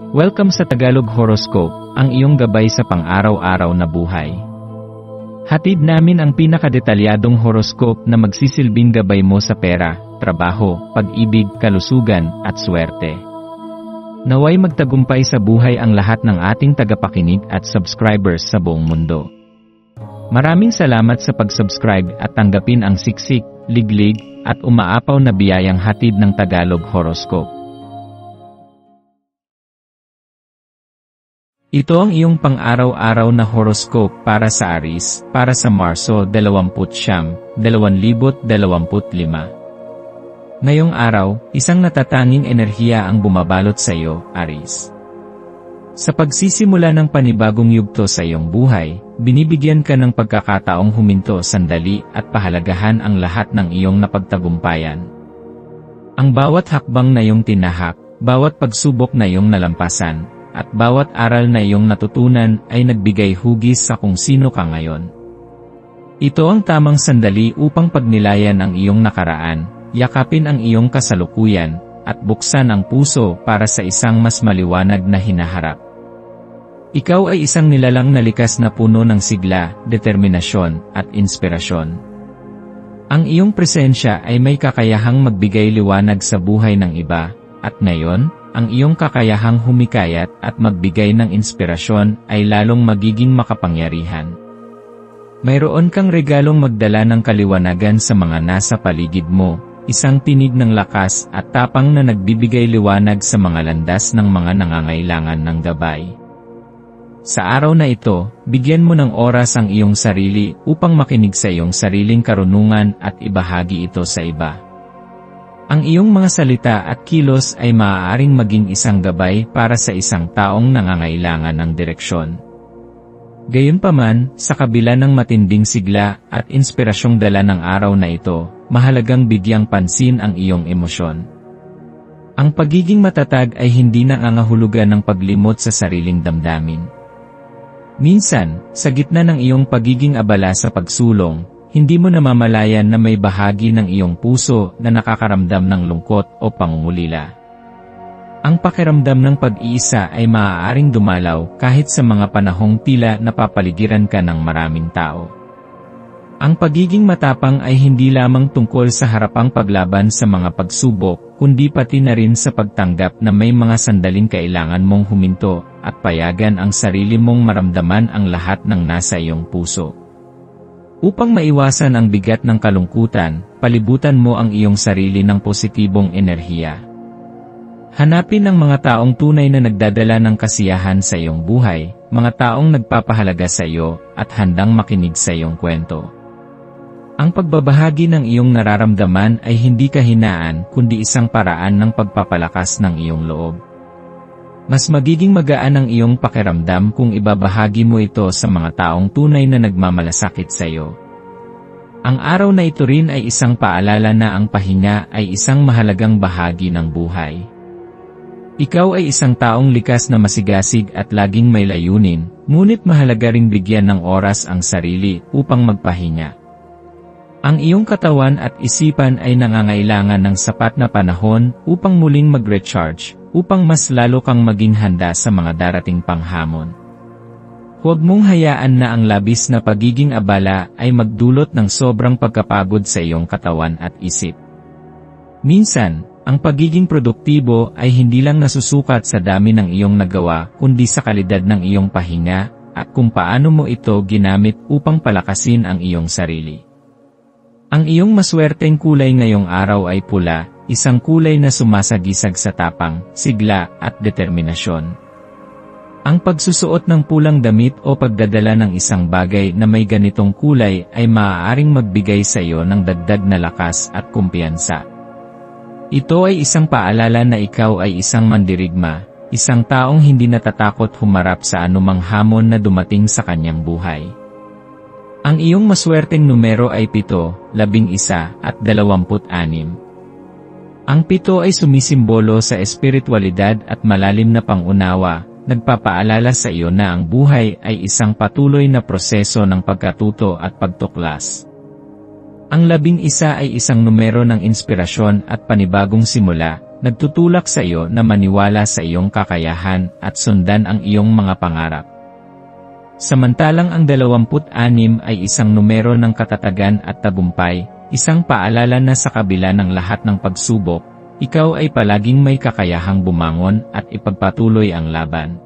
Welcome sa Tagalog Horoscope, ang iyong gabay sa pang-araw-araw na buhay. Hatid namin ang pinakadetalyadong horoscope na magsisilbing gabay mo sa pera, trabaho, pag-ibig, kalusugan, at swerte. Naway magtagumpay sa buhay ang lahat ng ating tagapakinig at subscribers sa buong mundo. Maraming salamat sa pag-subscribe at tanggapin ang siksik, liglig, at umaapaw na biyayang hatid ng Tagalog Horoscope. Ito ang iyong pang-araw-araw na horoscope para sa Aries, para sa Marso 29, 2025. Ngayong araw, isang natatanging enerhiya ang bumabalot sa iyo, Aries. Sa pagsisimula ng panibagong yugto sa iyong buhay, binibigyan ka ng pagkakataong huminto sandali at pahalagahan ang lahat ng iyong napagtagumpayan. Ang bawat hakbang na iyong tinahak, bawat pagsubok na iyong nalampasan, at bawat aral na iyong natutunan ay nagbigay hugis sa kung sino ka ngayon. Ito ang tamang sandali upang pagnilayan ang iyong nakaraan, yakapin ang iyong kasalukuyan, at buksan ang puso para sa isang mas maliwanag na hinaharap. Ikaw ay isang nilalang na likas na puno ng sigla, determinasyon, at inspirasyon. Ang iyong presensya ay may kakayahang magbigay liwanag sa buhay ng iba, at ngayon, ang iyong kakayahang humikayat at magbigay ng inspirasyon ay lalong magiging makapangyarihan. Mayroon kang regalong magdala ng kaliwanagan sa mga nasa paligid mo, isang tinig ng lakas at tapang na nagbibigay liwanag sa mga landas ng mga nangangailangan ng gabay. Sa araw na ito, bigyan mo ng oras ang iyong sarili upang makinig sa iyong sariling karunungan at ibahagi ito sa iba. Ang iyong mga salita at kilos ay maaaring maging isang gabay para sa isang taong nangangailangan ng direksyon. Gayunpaman, sa kabila ng matinding sigla at inspirasyong dala ng araw na ito, mahalagang bigyang pansin ang iyong emosyon. Ang pagiging matatag ay hindi nangangahulugan ng paglimot sa sariling damdamin. Minsan, sa gitna ng iyong pagiging abala sa pagsulong, hindi mo namamalayan na may bahagi ng iyong puso na nakakaramdam ng lungkot o pangungulila. Ang pakiramdam ng pag-iisa ay maaaring dumalaw kahit sa mga panahong tila napapaligiran ka ng maraming tao. Ang pagiging matapang ay hindi lamang tungkol sa harapang paglaban sa mga pagsubok, kundi pati na rin sa pagtanggap na may mga sandaling kailangan mong huminto at payagan ang sarili mong maramdaman ang lahat ng nasa iyong puso. Upang maiwasan ang bigat ng kalungkutan, palibutan mo ang iyong sarili ng positibong enerhiya. Hanapin ang mga taong tunay na nagdadala ng kasiyahan sa iyong buhay, mga taong nagpapahalaga sa iyo, at handang makinig sa iyong kwento. Ang pagbabahagi ng iyong nararamdaman ay hindi kahinaan kundi isang paraan ng pagpapalakas ng iyong loob. Mas magiging magaan ang iyong pakiramdam kung ibabahagi mo ito sa mga taong tunay na nagmamalasakit sa iyo. Ang araw na ito rin ay isang paalala na ang pahinga ay isang mahalagang bahagi ng buhay. Ikaw ay isang taong likas na masigasig at laging may layunin, ngunit mahalaga ring bigyan ng oras ang sarili upang magpahinga. Ang iyong katawan at isipan ay nangangailangan ng sapat na panahon upang muling mag-recharge, upang mas lalo kang maging handa sa mga darating panghamon. Huwag mong hayaan na ang labis na pagiging abala ay magdulot ng sobrang pagkapagod sa iyong katawan at isip. Minsan, ang pagiging produktibo ay hindi lang nasusukat sa dami ng iyong nagawa kundi sa kalidad ng iyong pahinga at kung paano mo ito ginamit upang palakasin ang iyong sarili. Ang iyong maswerteng kulay ngayong araw ay pula, isang kulay na sumasagisag sa tapang, sigla, at determinasyon. Ang pagsusuot ng pulang damit o pagdadala ng isang bagay na may ganitong kulay ay maaaring magbigay sa iyo ng dagdag na lakas at kumpiyansa. Ito ay isang paalala na ikaw ay isang mandirigma, isang taong hindi natatakot humarap sa anumang hamon na dumating sa kanyang buhay. Ang iyong maswerteng numero ay 7, 11, at 26. Ang 7 ay sumisimbolo sa espiritualidad at malalim na pangunawa, nagpapaalala sa iyo na ang buhay ay isang patuloy na proseso ng pagkatuto at pagtuklas. Ang 11 ay isang numero ng inspirasyon at panibagong simula, nagtutulak sa iyo na maniwala sa iyong kakayahan at sundan ang iyong mga pangarap. Samantalang ang 26 ay isang numero ng katatagan at tagumpay, isang paalala na sa kabila ng lahat ng pagsubok, ikaw ay palaging may kakayahang bumangon at ipagpatuloy ang laban.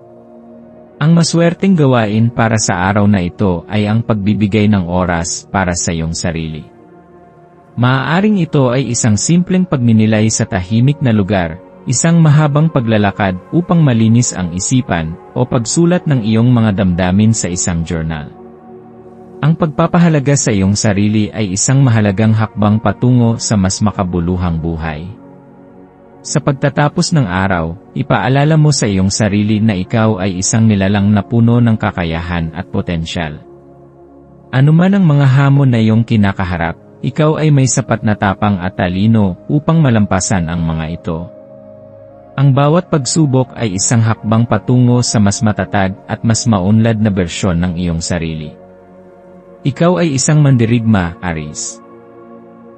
Ang maswerteng gawain para sa araw na ito ay ang pagbibigay ng oras para sa iyong sarili. Maaaring ito ay isang simpleng pagninilay sa tahimik na lugar, isang mahabang paglalakad upang malinis ang isipan, o pagsulat ng iyong mga damdamin sa isang journal. Ang pagpapahalaga sa iyong sarili ay isang mahalagang hakbang patungo sa mas makabuluhang buhay. Sa pagtatapos ng araw, ipaalala mo sa iyong sarili na ikaw ay isang nilalang na puno ng kakayahan at potensyal. Ano man ang mga hamon na iyong kinakaharap, ikaw ay may sapat na tapang at talino upang malampasan ang mga ito. Ang bawat pagsubok ay isang hakbang patungo sa mas matatag at mas maunlad na bersyon ng iyong sarili. Ikaw ay isang mandirigma, Aries.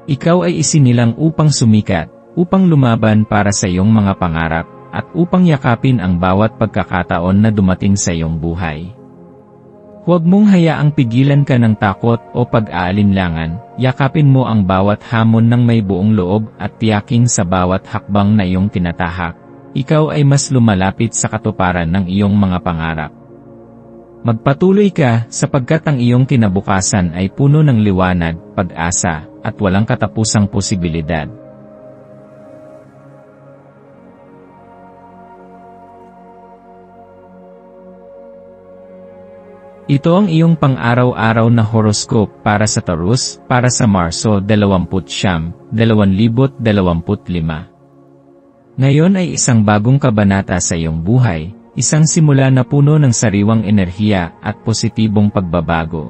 Ikaw ay isinilang upang sumikat, upang lumaban para sa iyong mga pangarap, at upang yakapin ang bawat pagkakataon na dumating sa iyong buhay. Huwag mong hayaang pigilan ka ng takot o pag-aalinlangan, yakapin mo ang bawat hamon ng may buong loob at tiyaking sa bawat hakbang na iyong tinatahak, ikaw ay mas lumalapit sa katuparan ng iyong mga pangarap. Magpatuloy ka sapagkat ang iyong kinabukasan ay puno ng liwanag, pag-asa, at walang katapusang posibilidad. Ito ang iyong pang-araw-araw na horoscope para sa Taurus, para sa Marso 29, 2025. Ngayon ay isang bagong kabanata sa iyong buhay, isang simula na puno ng sariwang enerhiya at positibong pagbabago.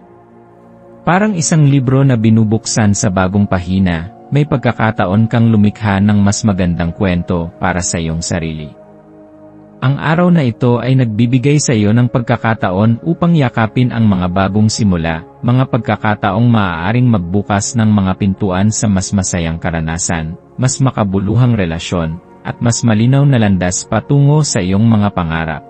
Parang isang libro na binubuksan sa bagong pahina, may pagkakataon kang lumikha ng mas magandang kwento para sa iyong sarili. Ang araw na ito ay nagbibigay sa iyo ng pagkakataon upang yakapin ang mga bagong simula, mga pagkakataong maaaring magbukas ng mga pintuan sa mas masayang karanasan, mas makabuluhang relasyon, at mas malinaw na landas patungo sa iyong mga pangarap.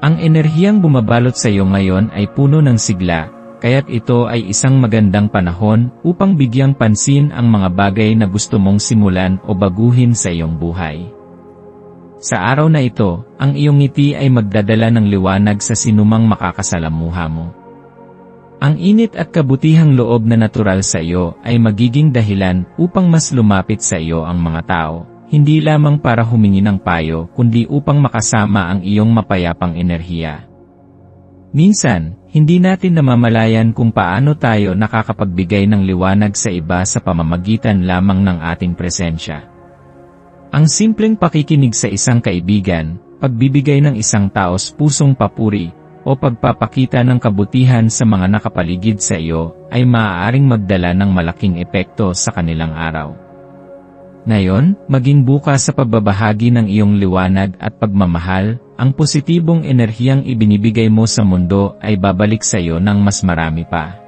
Ang enerhiyang bumabalot sa iyo ngayon ay puno ng sigla, kaya't ito ay isang magandang panahon upang bigyang pansin ang mga bagay na gusto mong simulan o baguhin sa iyong buhay. Sa araw na ito, ang iyong ngiti ay magdadala ng liwanag sa sinumang makakasalamuha mo. Ang init at kabutihang loob na natural sa iyo ay magiging dahilan upang mas lumapit sa iyo ang mga tao, hindi lamang para humingi ng payo kundi upang makasama ang iyong mapayapang enerhiya. Minsan, hindi natin namamalayan kung paano tayo nakakapagbigay ng liwanag sa iba sa pamamagitan lamang ng ating presensya. Ang simpleng pakikinig sa isang kaibigan, pagbibigay ng isang taos pusong papuri, o pagpapakita ng kabutihan sa mga nakapaligid sa iyo, ay maaaring magdala ng malaking epekto sa kanilang araw. Ngayon, maging bukas sa pagbabahagi ng iyong liwanag at pagmamahal, ang positibong enerhiyang ibinibigay mo sa mundo ay babalik sa iyo ng mas marami pa.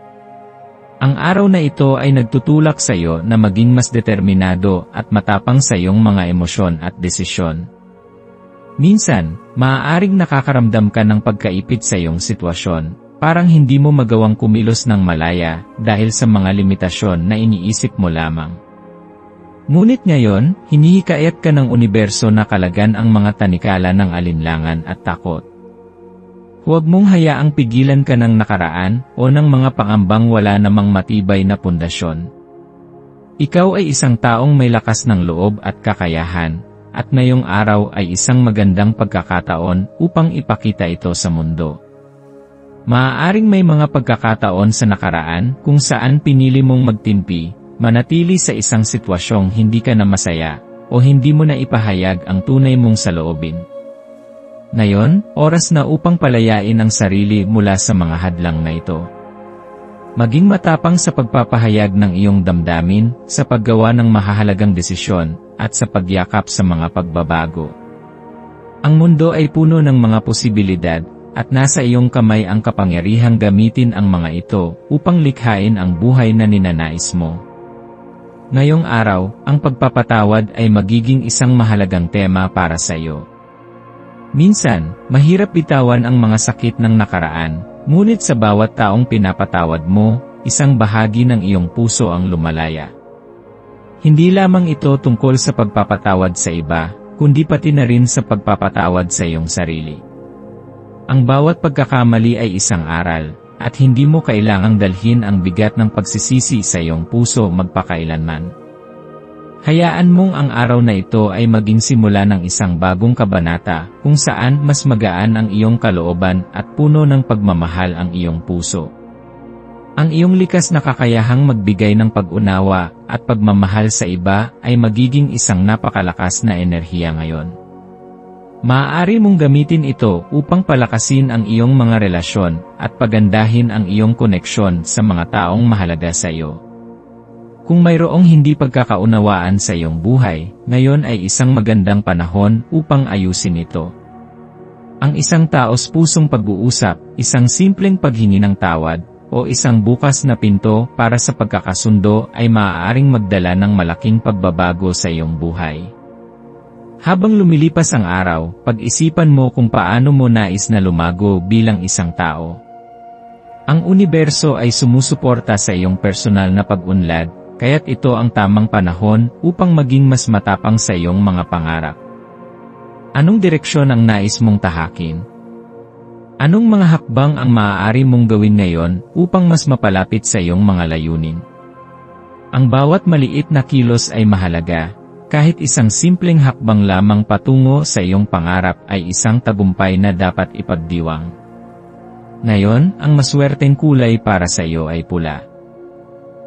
Ang araw na ito ay nagtutulak sa iyo na maging mas determinado at matapang sa iyong mga emosyon at desisyon. Minsan, maaaring nakakaramdam ka ng pagkaipit sa iyong sitwasyon, parang hindi mo magawang kumilos ng malaya dahil sa mga limitasyon na iniisip mo lamang. Ngunit ngayon, hinihikayat ka ng universo na kalagan ang mga tanikala ng alinlangan at takot. Huwag mong hayaang pigilan ka ng nakaraan o ng mga pangambang wala namang matibay na pundasyon. Ikaw ay isang taong may lakas ng loob at kakayahan, at ngayong araw ay isang magandang pagkakataon upang ipakita ito sa mundo. Maaaring may mga pagkakataon sa nakaraan kung saan pinili mong magtimpi, manatili sa isang sitwasyong hindi ka na masaya, o hindi mo na ipahayag ang tunay mong saloobin. Ngayon, oras na upang palayain ang sarili mula sa mga hadlang na ito. Maging matapang sa pagpapahayag ng iyong damdamin, sa paggawa ng mahahalagang desisyon, at sa pagyakap sa mga pagbabago. Ang mundo ay puno ng mga posibilidad, at nasa iyong kamay ang kapangyarihang gamitin ang mga ito upang likhain ang buhay na ninanais mo. Ngayong araw, ang pagpapatawad ay magiging isang mahalagang tema para sa iyo. Minsan, mahirap bitawan ang mga sakit ng nakaraan, ngunit sa bawat taong pinapatawad mo, isang bahagi ng iyong puso ang lumalaya. Hindi lamang ito tungkol sa pagpapatawad sa iba, kundi pati na rin sa pagpapatawad sa iyong sarili. Ang bawat pagkakamali ay isang aral, at hindi mo kailangang dalhin ang bigat ng pagsisisi sa iyong puso magpakailanman. Hayaan mong ang araw na ito ay maging simula ng isang bagong kabanata, kung saan mas magaan ang iyong kalooban at puno ng pagmamahal ang iyong puso. Ang iyong likas na kakayahang magbigay ng pag-unawa at pagmamahal sa iba ay magiging isang napakalakas na enerhiya ngayon. Maaari mong gamitin ito upang palakasin ang iyong mga relasyon at pagandahin ang iyong koneksyon sa mga taong mahalaga sa iyo. Kung mayroong hindi pagkakaunawaan sa iyong buhay, ngayon ay isang magandang panahon upang ayusin ito. Ang isang taos pusong pag-uusap, isang simpleng paghingi ng tawad, o isang bukas na pinto para sa pagkakasundo ay maaaring magdala ng malaking pagbabago sa iyong buhay. Habang lumilipas ang araw, pag-isipan mo kung paano mo nais na lumago bilang isang tao. Ang universo ay sumusuporta sa iyong personal na pag-unlad, kaya't ito ang tamang panahon upang maging mas matapang sa iyong mga pangarap. Anong direksyon ang nais mong tahakin? Anong mga hakbang ang maaari mong gawin ngayon upang mas mapalapit sa iyong mga layunin? Ang bawat maliit na kilos ay mahalaga. Kahit isang simpleng hakbang lamang patungo sa iyong pangarap ay isang tagumpay na dapat ipagdiwang. Ngayon, ang maswerteng kulay para sa iyo ay pula.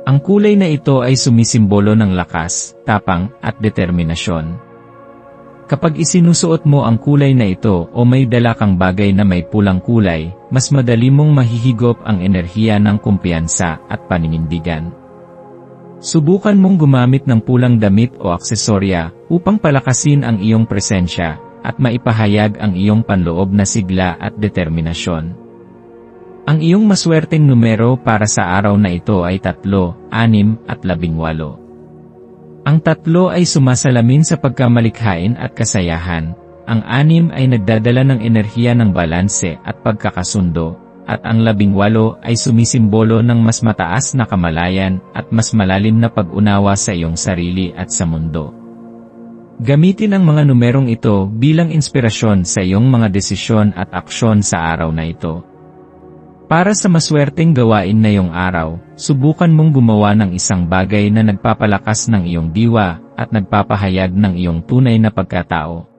Ang kulay na ito ay sumisimbolo ng lakas, tapang, at determinasyon. Kapag isinusuot mo ang kulay na ito o may dala kang bagay na may pulang kulay, mas madali mong mahihigop ang enerhiya ng kumpiyansa at paninindigan. Subukan mong gumamit ng pulang damit o aksesorya upang palakasin ang iyong presensya at maipahayag ang iyong panloob na sigla at determinasyon. Ang iyong maswerteng numero para sa araw na ito ay 3, 6 at 18. Ang 3 ay sumasalamin sa pagkamalikhain at kasayahan, ang 6 ay nagdadala ng enerhiya ng balanse at pagkakasundo, at ang 18 ay sumisimbolo ng mas mataas na kamalayan at mas malalim na pag-unawa sa iyong sarili at sa mundo. Gamitin ang mga numerong ito bilang inspirasyon sa iyong mga desisyon at aksyon sa araw na ito. Para sa maswerteng gawain na iyong araw, subukan mong gumawa ng isang bagay na nagpapalakas ng iyong diwa at nagpapahayag ng iyong tunay na pagkatao.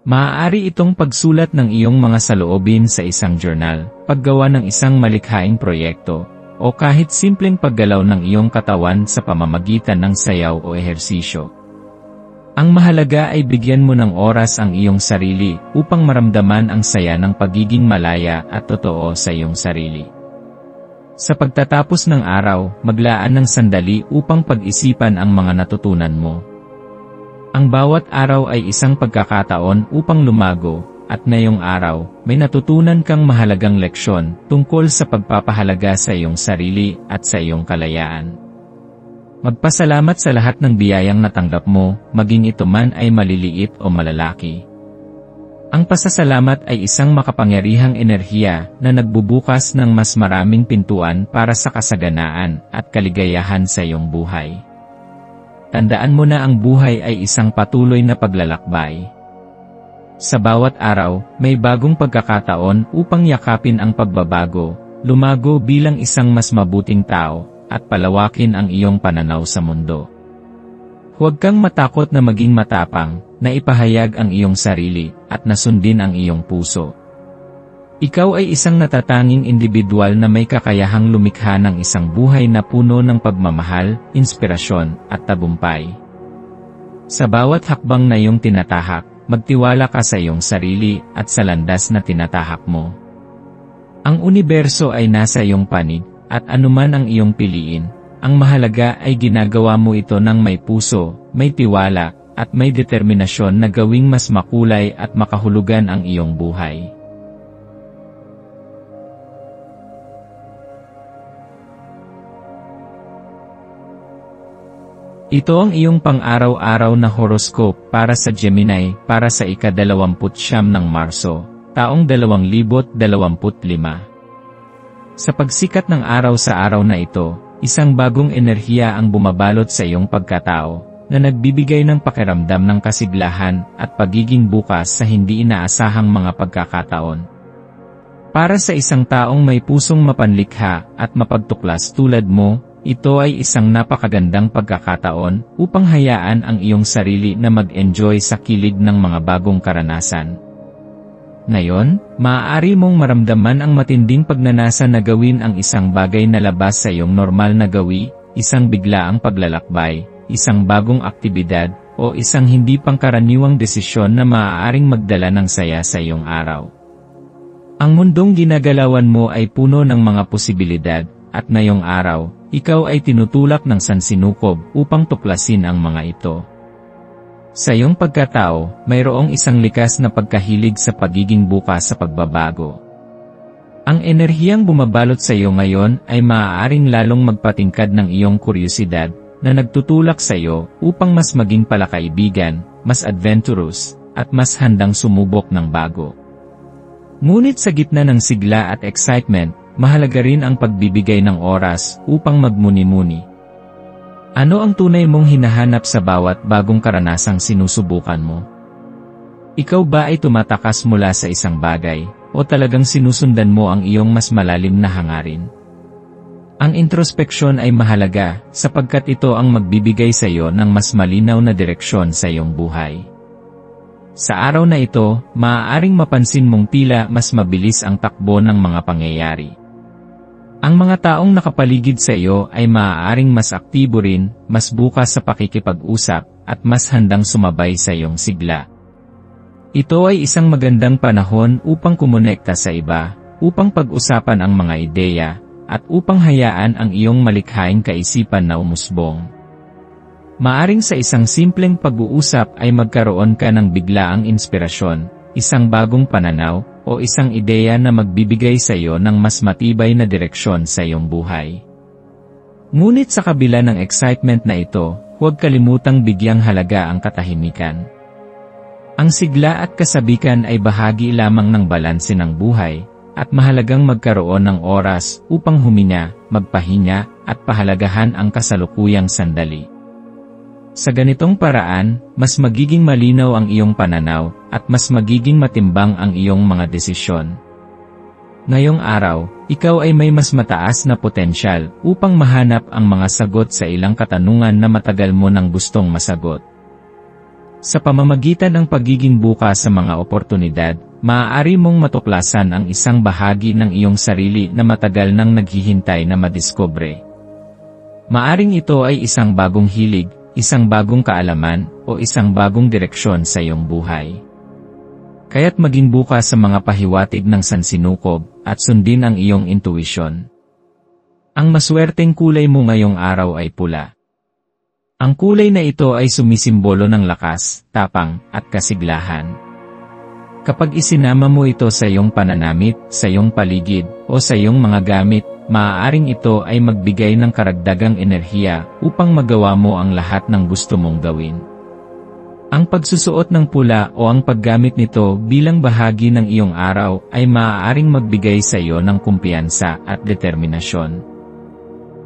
Maaari itong pagsulat ng iyong mga saloobin sa isang journal, paggawa ng isang malikhaing proyekto, o kahit simpleng paggalaw ng iyong katawan sa pamamagitan ng sayaw o ehersisyo. Ang mahalaga ay bigyan mo ng oras ang iyong sarili upang maramdaman ang saya ng pagiging malaya at totoo sa iyong sarili. Sa pagtatapos ng araw, maglaan ng sandali upang pag-isipan ang mga natutunan mo. Ang bawat araw ay isang pagkakataon upang lumago, at ngayong araw, may natutunan kang mahalagang leksyon tungkol sa pagpapahalaga sa iyong sarili at sa iyong kalayaan. Magpasalamat sa lahat ng biyayang natanggap mo, maging ito man ay maliliit o malalaki. Ang pasasalamat ay isang makapangyarihang enerhiya na nagbubukas ng mas maraming pintuan para sa kasaganaan at kaligayahan sa iyong buhay. Tandaan mo na ang buhay ay isang patuloy na paglalakbay. Sa bawat araw, may bagong pagkakataon upang yakapin ang pagbabago, lumago bilang isang mas mabuting tao, at palawakin ang iyong pananaw sa mundo. Huwag kang matakot na maging matapang, na ipahayag ang iyong sarili, at nasundin ang iyong puso. Ikaw ay isang natatanging individual na may kakayahang lumikha ng isang buhay na puno ng pagmamahal, inspirasyon, at tagumpay. Sa bawat hakbang na iyong tinatahak, magtiwala ka sa iyong sarili at sa landas na tinatahak mo. Ang universo ay nasa iyong panig, at anuman ang iyong piliin, ang mahalaga ay ginagawa mo ito ng may puso, may tiwala, at may determinasyon na gawing mas makulay at makahulugan ang iyong buhay. Ito ang iyong pang-araw-araw na horoscope para sa Gemini para sa ika-29 ng Marso, taong 2025. Sa pagsikat ng araw sa araw na ito, isang bagong enerhiya ang bumabalot sa iyong pagkatao, na nagbibigay ng pakiramdam ng kasiglahan at pagiging bukas sa hindi inaasahang mga pagkakataon. Para sa isang taong may pusong mapanlikha at mapagtuklas tulad mo, ito ay isang napakagandang pagkakataon upang hayaan ang iyong sarili na mag-enjoy sa kilig ng mga bagong karanasan. Ngayon, maaari mong maramdaman ang matinding pagnanasa na gawin ang isang bagay na labas sa iyong normal na gawi, isang biglaang paglalakbay, isang bagong aktibidad, o isang hindi pangkaraniwang desisyon na maaaring magdala ng saya sa iyong araw. Ang mundong ginagalawan mo ay puno ng mga posibilidad, at ngayong araw, ikaw ay tinutulak ng sansinukob upang tuklasin ang mga ito. Sa iyong pagkatao, mayroong isang likas na pagkahilig sa pagiging bukas sa pagbabago. Ang enerhiyang bumabalot sa iyo ngayon ay maaaring lalong magpatingkad ng iyong kuryosidad na nagtutulak sa iyo upang mas maging palakaibigan, mas adventurous, at mas handang sumubok ng bago. Ngunit sa gitna ng sigla at excitement, mahalaga rin ang pagbibigay ng oras upang magmuni-muni. Ano ang tunay mong hinahanap sa bawat bagong karanasang sinusubukan mo? Ikaw ba ay tumatakas mula sa isang bagay, o talagang sinusundan mo ang iyong mas malalim na hangarin? Ang introspeksyon ay mahalaga, sapagkat ito ang magbibigay sa iyo ng mas malinaw na direksyon sa iyong buhay. Sa araw na ito, maaaring mapansin mong tila mas mabilis ang takbo ng mga pangyayari. Ang mga taong nakapaligid sa iyo ay maaaring mas aktibo rin, mas bukas sa pakikipag-usap, at mas handang sumabay sa iyong sigla. Ito ay isang magandang panahon upang kumonekta sa iba, upang pag-usapan ang mga ideya, at upang hayaan ang iyong malikhaing kaisipan na umusbong. Maaring sa isang simpleng pag-uusap ay magkaroon ka ng biglaang inspirasyon, isang bagong pananaw, o isang ideya na magbibigay sa iyo ng mas matibay na direksyon sa iyong buhay. Ngunit sa kabila ng excitement na ito, huwag kalimutang bigyang halaga ang katahimikan. Ang sigla at kasabikan ay bahagi lamang ng balanse ng buhay, at mahalagang magkaroon ng oras upang huminga, magpahinga, at pahalagahan ang kasalukuyang sandali. Sa ganitong paraan, mas magiging malinaw ang iyong pananaw, at mas magiging matimbang ang iyong mga desisyon. Ngayong araw, ikaw ay may mas mataas na potensyal upang mahanap ang mga sagot sa ilang katanungan na matagal mo nang gustong masagot. Sa pamamagitan ng pagiging bukas sa mga oportunidad, maaari mong matuklasan ang isang bahagi ng iyong sarili na matagal nang naghihintay na madiskubre. Maaring ito ay isang bagong hilig, isang bagong kaalaman, o isang bagong direksyon sa iyong buhay. Kaya't maging bukas sa mga pahiwatig ng sansinukob, at sundin ang iyong intuition. Ang maswerteng kulay mo ngayong araw ay pula. Ang kulay na ito ay sumisimbolo ng lakas, tapang, at kasiglahan. Kapag isinama mo ito sa iyong pananamit, sa iyong paligid, o sa iyong mga gamit, maaaring ito ay magbigay ng karagdagang enerhiya upang magawa mo ang lahat ng gusto mong gawin. Ang pagsusuot ng pula o ang paggamit nito bilang bahagi ng iyong araw ay maaaring magbigay sa iyo ng kumpiyansa at determinasyon.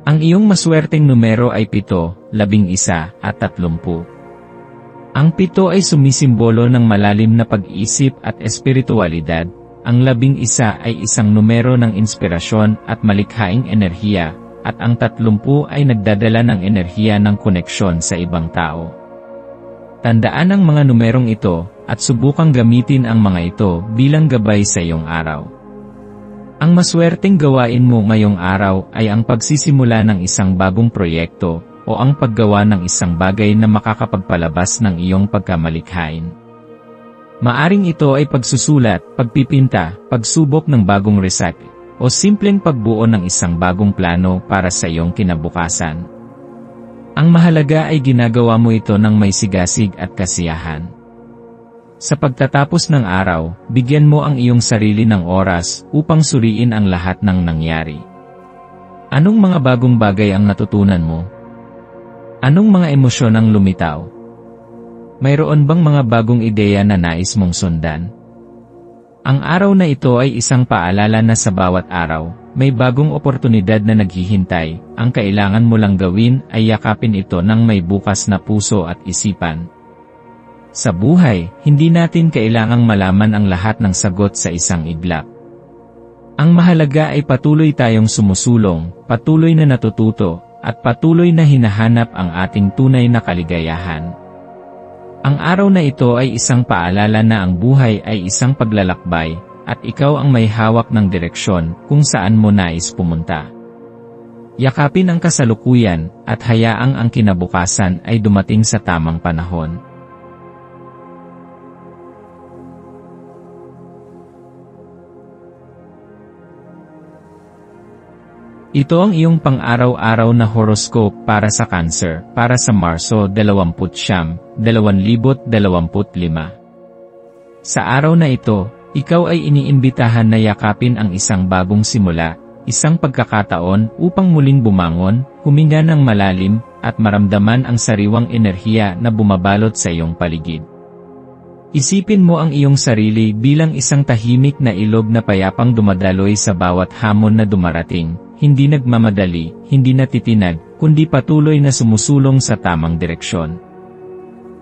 Ang iyong maswerteng numero ay 7, 11, at 30. Ang 7 ay sumisimbolo ng malalim na pag-iisip at espiritualidad. Ang 11 ay isang numero ng inspirasyon at malikhaing enerhiya, at ang 30 ay nagdadala ng enerhiya ng koneksyon sa ibang tao. Tandaan ang mga numerong ito, at subukang gamitin ang mga ito bilang gabay sa iyong araw. Ang maswerteng gawain mo ngayong araw ay ang pagsisimula ng isang bagong proyekto, o ang paggawa ng isang bagay na makakapagpalabas ng iyong pagkamalikhain. Maaring ito ay pagsusulat, pagpipinta, pagsubok ng bagong recipe, o simpleng pagbuo ng isang bagong plano para sa iyong kinabukasan. Ang mahalaga ay ginagawa mo ito ng may sigasig at kasiyahan. Sa pagtatapos ng araw, bigyan mo ang iyong sarili ng oras upang suriin ang lahat ng nangyari. Anong mga bagong bagay ang natutunan mo? Anong mga emosyon ang lumitaw? Mayroon bang mga bagong ideya na nais mong sundan? Ang araw na ito ay isang paalala na sa bawat araw, may bagong oportunidad na naghihintay. Ang kailangan mo lang gawin ay yakapin ito ng may bukas na puso at isipan. Sa buhay, hindi natin kailangang malaman ang lahat ng sagot sa isang iglap. Ang mahalaga ay patuloy tayong sumusulong, patuloy na natututo, at patuloy na hinahanap ang ating tunay na kaligayahan. Ang araw na ito ay isang paalala na ang buhay ay isang paglalakbay, at ikaw ang may hawak ng direksyon kung saan mo nais pumunta. Yakapin ang kasalukuyan, at hayaang ang kinabukasan ay dumating sa tamang panahon. Ito ang iyong pang-araw-araw na horoscope para sa Cancer, para sa Marso 29, 2025. Sa araw na ito, ikaw ay iniimbitahan na yakapin ang isang bagong simula, isang pagkakataon upang muling bumangon, huminga ng malalim, at maramdaman ang sariwang enerhiya na bumabalot sa iyong paligid. Isipin mo ang iyong sarili bilang isang tahimik na ilog na payapang dumadaloy sa bawat hamon na dumarating, hindi nagmamadali, hindi natitinag, kundi patuloy na sumusulong sa tamang direksyon.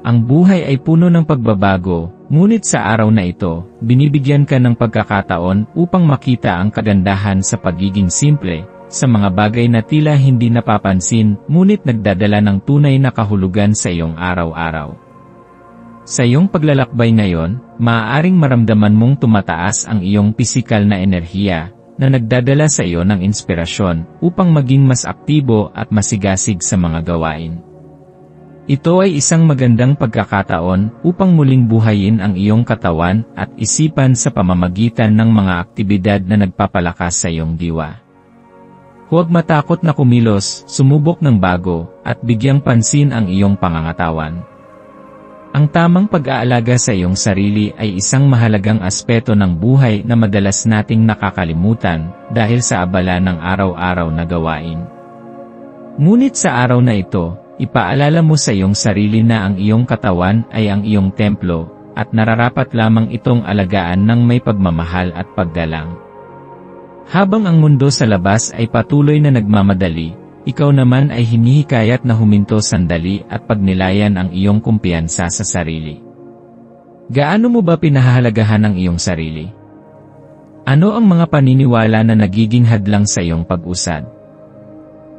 Ang buhay ay puno ng pagbabago, ngunit sa araw na ito, binibigyan ka ng pagkakataon upang makita ang kagandahan sa pagiging simple, sa mga bagay na tila hindi napapansin, ngunit nagdadala ng tunay na kahulugan sa iyong araw-araw. Sa iyong paglalakbay ngayon, maaaring maramdaman mong tumataas ang iyong pisikal na enerhiya, na nagdadala sa iyo ng inspirasyon upang maging mas aktibo at masigasig sa mga gawain. Ito ay isang magandang pagkakataon upang muling buhayin ang iyong katawan at isipan sa pamamagitan ng mga aktibidad na nagpapalakas sa iyong diwa. Huwag matakot na kumilos, sumubok ng bago, at bigyang pansin ang iyong pangangatawan. Ang tamang pag-aalaga sa iyong sarili ay isang mahalagang aspeto ng buhay na madalas nating nakakalimutan dahil sa abala ng araw-araw na gawain. Ngunit sa araw na ito, ipaalala mo sa iyong sarili na ang iyong katawan ay ang iyong templo, at nararapat lamang itong alagaan ng may pagmamahal at paggalang. Habang ang mundo sa labas ay patuloy na nagmamadali, ikaw naman ay hinihikayat na huminto sandali at pagnilayan ang iyong kumpiyansa sa sarili. Gaano mo ba pinahahalagahan ang iyong sarili? Ano ang mga paniniwala na nagiging hadlang sa iyong pag-usad?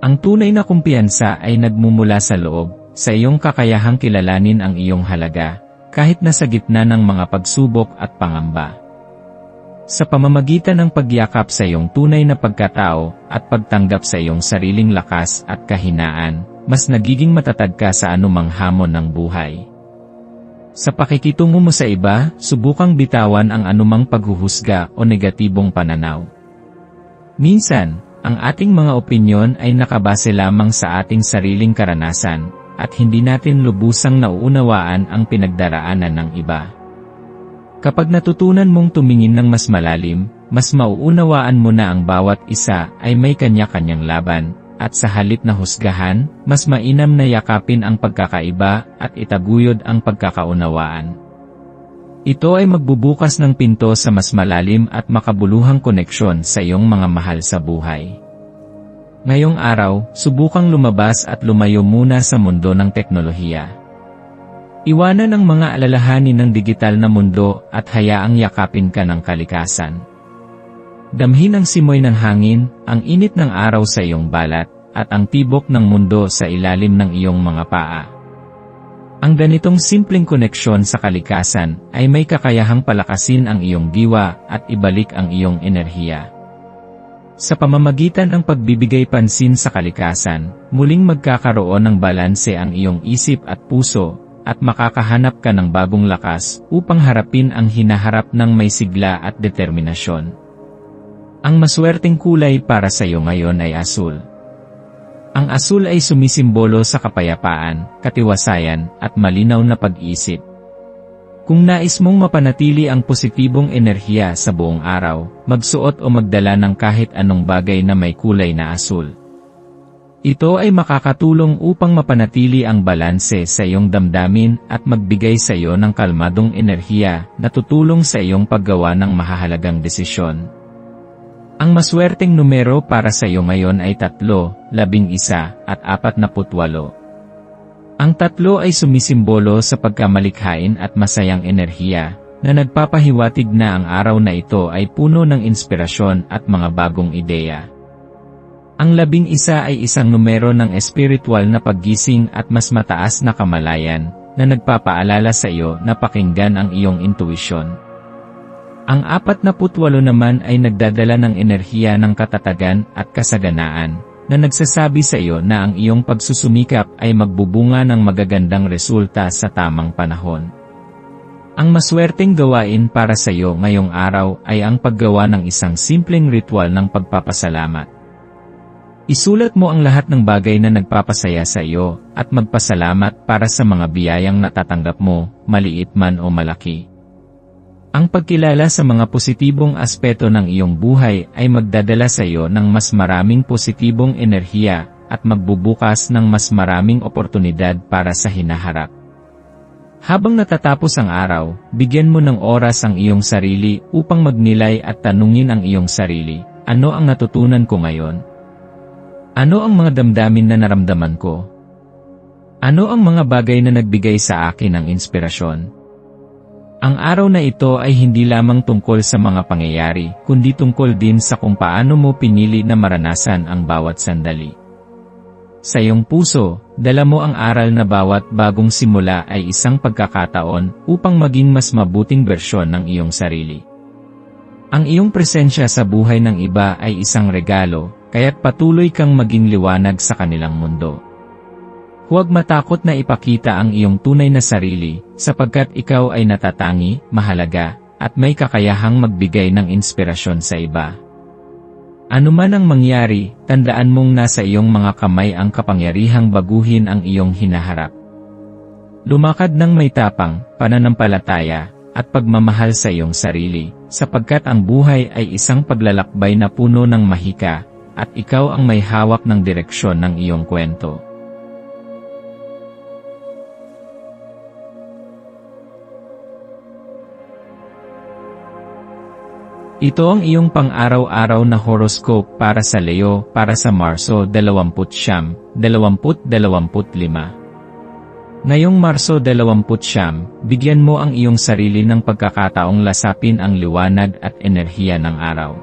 Ang tunay na kumpiyansa ay nagmumula sa loob, sa iyong kakayahang kilalanin ang iyong halaga, kahit nasa gitna ng mga pagsubok at pangamba. Sa pamamagitan ng pagyakap sa iyong tunay na pagkatao at pagtanggap sa iyong sariling lakas at kahinaan, mas nagiging matatag ka sa anumang hamon ng buhay. Sa pakikitungo mo sa iba, subukang bitawan ang anumang paghuhusga o negatibong pananaw. Minsan, ang ating mga opinyon ay nakabase lamang sa ating sariling karanasan, at hindi natin lubusang nauunawaan ang pinagdaraanan ng iba. Kapag natutunan mong tumingin ng mas malalim, mas mauunawaan mo na ang bawat isa ay may kanya-kanyang laban, at sa halip na husgahan, mas mainam na yakapin ang pagkakaiba at itaguyod ang pagkakaunawaan. Ito ay magbubukas ng pinto sa mas malalim at makabuluhang koneksyon sa iyong mga mahal sa buhay. Ngayong araw, subukang lumabas at lumayo muna sa mundo ng teknolohiya. Iwanan ang mga alalahanin ng digital na mundo at hayaang yakapin ka ng kalikasan. Damhin ang simoy ng hangin, ang init ng araw sa iyong balat, at ang tibok ng mundo sa ilalim ng iyong mga paa. Ang ganitong simpleng koneksyon sa kalikasan ay may kakayahang palakasin ang iyong diwa at ibalik ang iyong enerhiya. Sa pamamagitan ng pagbibigay pansin sa kalikasan, muling magkakaroon ng balanse ang iyong isip at puso, at makakahanap ka ng bagong lakas upang harapin ang hinaharap ng may sigla at determinasyon. Ang maswerteng kulay para sa iyo ngayon ay asul. Ang asul ay sumisimbolo sa kapayapaan, katiwasayan, at malinaw na pag-isip. Kung nais mong mapanatili ang positibong enerhiya sa buong araw, magsuot o magdala ng kahit anong bagay na may kulay na asul. Ito ay makakatulong upang mapanatili ang balanse sa iyong damdamin at magbigay sa iyo ng kalmadong enerhiya na tutulong sa iyong paggawa ng mahahalagang desisyon. Ang maswerteng numero para sa iyo ngayon ay 3, 11 at 48. Ang 3 ay sumisimbolo sa pagkamalikhain at masayang enerhiya, na nagpapahiwatig na ang araw na ito ay puno ng inspirasyon at mga bagong ideya. Ang 11 ay isang numero ng espiritual na paggising at mas mataas na kamalayan, na nagpapaalala sa iyo na pakinggan ang iyong intuisyon. Ang 48 naman ay nagdadala ng enerhiya ng katatagan at kasaganaan, na nagsasabi sa iyo na ang iyong pagsusumikap ay magbubunga ng magagandang resulta sa tamang panahon. Ang maswerteng gawain para sa iyo ngayong araw ay ang paggawa ng isang simpleng ritual ng pagpapasalamat. Isulat mo ang lahat ng bagay na nagpapasaya sa iyo at magpasalamat para sa mga biyayang natatanggap mo, maliit man o malaki. Ang pagkilala sa mga positibong aspeto ng iyong buhay ay magdadala sa iyo ng mas maraming positibong enerhiya at magbubukas ng mas maraming oportunidad para sa hinaharap. Habang natatapos ang araw, bigyan mo ng oras ang iyong sarili upang magnilay at tanungin ang iyong sarili, ano ang natutunan ko ngayon? Ano ang mga damdamin na naramdaman ko? Ano ang mga bagay na nagbigay sa akin ng inspirasyon? Ang araw na ito ay hindi lamang tungkol sa mga pangyayari, kundi tungkol din sa kung paano mo pinili na maranasan ang bawat sandali. Sa iyong puso, dala mo ang aral na bawat bagong simula ay isang pagkakataon upang maging mas mabuting bersyon ng iyong sarili. Ang iyong presensya sa buhay ng iba ay isang regalo, kaya't patuloy kang maging liwanag sa kanilang mundo. Huwag matakot na ipakita ang iyong tunay na sarili, sapagkat ikaw ay natatangi, mahalaga, at may kakayahang magbigay ng inspirasyon sa iba. Ano man ang mangyari, tandaan mong nasa iyong mga kamay ang kapangyarihang baguhin ang iyong hinaharap. Lumakad ng may tapang, pananampalataya, at pagmamahal sa iyong sarili, sapagkat ang buhay ay isang paglalakbay na puno ng mahika, at ikaw ang may hawak ng direksyon ng iyong kwento. Ito ang iyong pang-araw-araw na horoscope para sa Leo para sa Marso 2025. Ngayong Marso 2025, bigyan mo ang iyong sarili ng pagkakataong lasapin ang liwanag at enerhiya ng araw.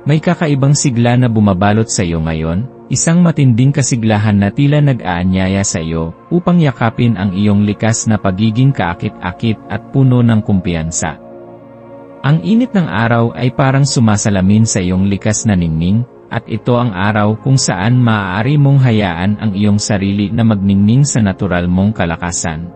May kakaibang sigla na bumabalot sa iyo ngayon, isang matinding kasiglahan na tila nag-aanyaya sa iyo upang yakapin ang iyong likas na pagiging kaakit-akit at puno ng kumpiyansa. Ang init ng araw ay parang sumasalamin sa iyong likas na ningning, at ito ang araw kung saan maaari mong hayaan ang iyong sarili na magningning sa natural mong kalakasan.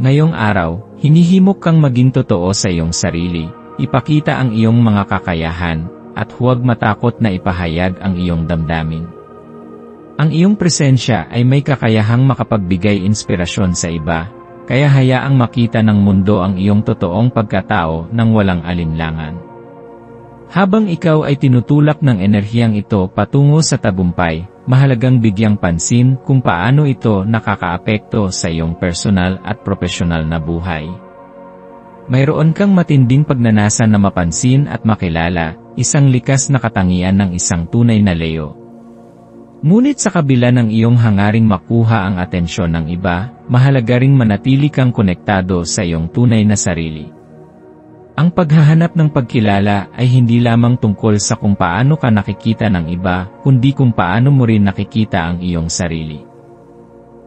Ngayong araw, hinihimok kang maging totoo sa iyong sarili, ipakita ang iyong mga kakayahan, at huwag matakot na ipahayag ang iyong damdamin. Ang iyong presensya ay may kakayahang makapagbigay inspirasyon sa iba, kaya hayaang makita ng mundo ang iyong totoong pagkatao nang walang alinlangan. Habang ikaw ay tinutulak ng enerhiyang ito patungo sa tagumpay, mahalagang bigyang pansin kung paano ito nakakaapekto sa iyong personal at profesional na buhay. Mayroon kang matinding pagnanasa na mapansin at makilala, isang likas na katangian ng isang tunay na Leo. Ngunit sa kabila ng iyong hangaring makuha ang atensyon ng iba, mahalaga ring manatili kang konektado sa iyong tunay na sarili. Ang paghahanap ng pagkilala ay hindi lamang tungkol sa kung paano ka nakikita ng iba, kundi kung paano mo rin nakikita ang iyong sarili.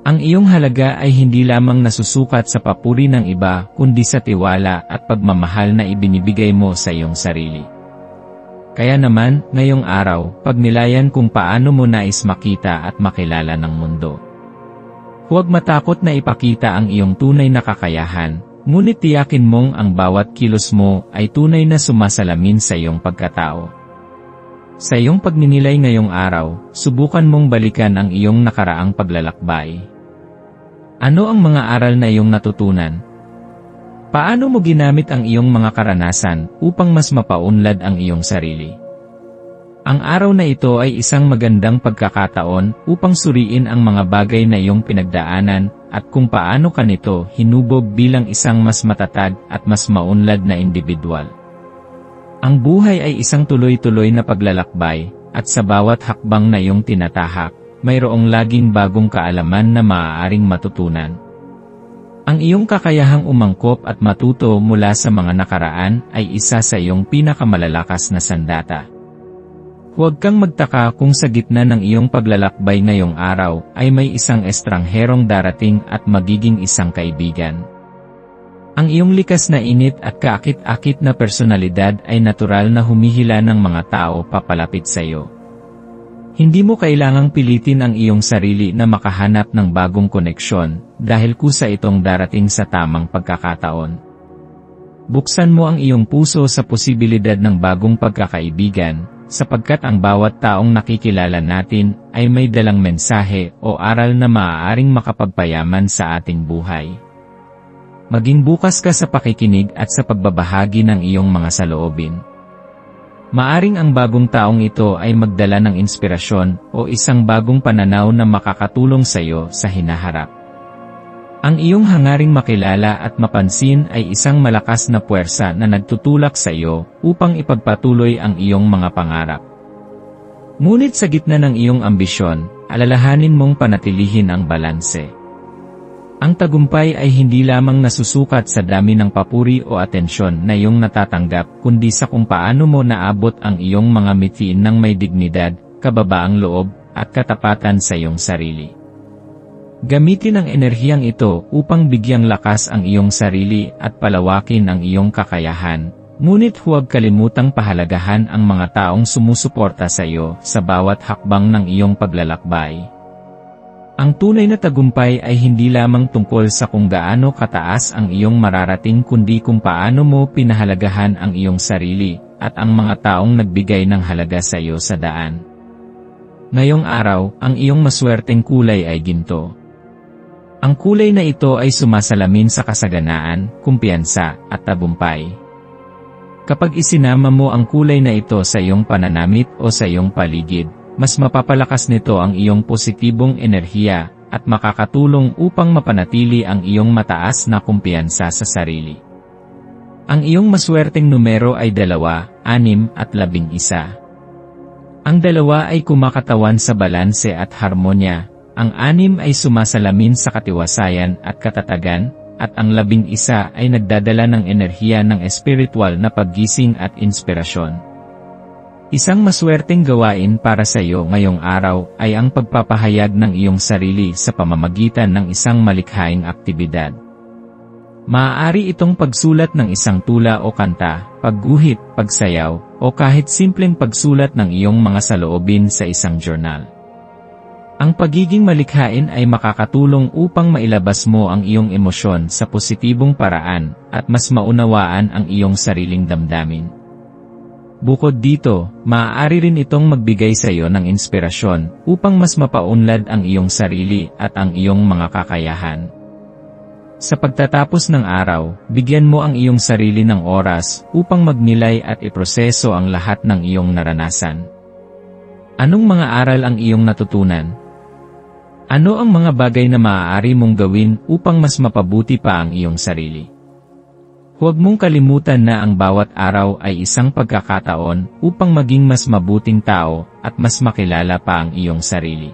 Ang iyong halaga ay hindi lamang nasusukat sa papuri ng iba, kundi sa tiwala at pagmamahal na ibinibigay mo sa iyong sarili. Kaya naman, ngayong araw, pagnilayan kung paano mo nais makita at makilala ng mundo. Huwag matakot na ipakita ang iyong tunay na kakayahan, ngunit tiyakin mong ang bawat kilos mo ay tunay na sumasalamin sa iyong pagkatao. Sa iyong pagninilay ngayong araw, subukan mong balikan ang iyong nakaraang paglalakbay. Ano ang mga aral na iyong natutunan? Paano mo ginamit ang iyong mga karanasan upang mas mapaunlad ang iyong sarili? Ang araw na ito ay isang magandang pagkakataon upang suriin ang mga bagay na iyong pinagdaanan at kung paano ka nito hinubog bilang isang mas matatag at mas maunlad na individual. Ang buhay ay isang tuloy-tuloy na paglalakbay, at sa bawat hakbang na iyong tinatahak, mayroong laging bagong kaalaman na maaaring matutunan. Ang iyong kakayahang umangkop at matuto mula sa mga nakaraan ay isa sa iyong pinakamalalakas na sandata. Huwag kang magtaka kung sa gitna ng iyong paglalakbay ngayong araw ay may isang estrangherong darating at magiging isang kaibigan. Ang iyong likas na init at kaakit-akit na personalidad ay natural na humihila ng mga tao papalapit sa iyo. Hindi mo kailangang pilitin ang iyong sarili na makahanap ng bagong koneksyon dahil kusa itong darating sa tamang pagkakataon. Buksan mo ang iyong puso sa posibilidad ng bagong pagkakaibigan, sapagkat ang bawat taong nakikilala natin ay may dalang mensahe o aral na maaaring makapagpayaman sa ating buhay. Maging bukas ka sa pakikinig at sa pagbabahagi ng iyong mga saloobin. Maaring ang bagong taong ito ay magdala ng inspirasyon o isang bagong pananaw na makakatulong sa iyo sa hinaharap. Ang iyong hangaring makilala at mapansin ay isang malakas na puwersa na nagtutulak sa iyo upang ipagpatuloy ang iyong mga pangarap. Ngunit sa gitna ng iyong ambisyon, alalahanin mong panatilihin ang balanse. Ang tagumpay ay hindi lamang nasusukat sa dami ng papuri o atensyon na iyong natatanggap kundi sa kung paano mo naabot ang iyong mga mithiin ng may dignidad, kababaang loob, at katapatan sa iyong sarili. Gamitin ang enerhiyang ito upang bigyang lakas ang iyong sarili at palawakin ang iyong kakayahan, ngunit huwag kalimutang pahalagahan ang mga taong sumusuporta sa iyo sa bawat hakbang ng iyong paglalakbay. Ang tunay na tagumpay ay hindi lamang tungkol sa kung gaano kataas ang iyong mararating kundi kung paano mo pinahalagahan ang iyong sarili at ang mga taong nagbigay ng halaga sa iyo sa daan. Ngayong araw, ang iyong maswerteng kulay ay ginto. Ang kulay na ito ay sumasalamin sa kasaganaan, kumpiyansa, at tagumpay. Kapag isinama mo ang kulay na ito sa iyong pananamit o sa iyong paligid, mas mapapalakas nito ang iyong positibong enerhiya at makakatulong upang mapanatili ang iyong mataas na kumpiyansa sa sarili. Ang iyong maswerteng numero ay 2, 6 at 11. Ang 2 ay kumakatawan sa balanse at harmonya, ang 6 ay sumasalamin sa katiwasayan at katatagan, at ang 11 ay nagdadala ng enerhiya ng espiritual na paggising at inspirasyon. Isang maswerteng gawain para sa iyo ngayong araw ay ang pagpapahayag ng iyong sarili sa pamamagitan ng isang malikhaing aktibidad. Maaari itong pagsulat ng isang tula o kanta, pagguhit, pagsayaw, o kahit simpleng pagsulat ng iyong mga saloobin sa isang journal. Ang pagiging malikhain ay makakatulong upang mailabas mo ang iyong emosyon sa positibong paraan at mas maunawaan ang iyong sariling damdamin. Bukod dito, maaari rin itong magbigay sa iyo ng inspirasyon upang mas mapaunlad ang iyong sarili at ang iyong mga kakayahan. Sa pagtatapos ng araw, bigyan mo ang iyong sarili ng oras upang magnilay at iproseso ang lahat ng iyong naranasan. Anong mga aral ang iyong natutunan? Ano ang mga bagay na maaari mong gawin upang mas mapabuti pa ang iyong sarili? Huwag mong kalimutan na ang bawat araw ay isang pagkakataon upang maging mas mabuting tao at mas makilala pa ang iyong sarili.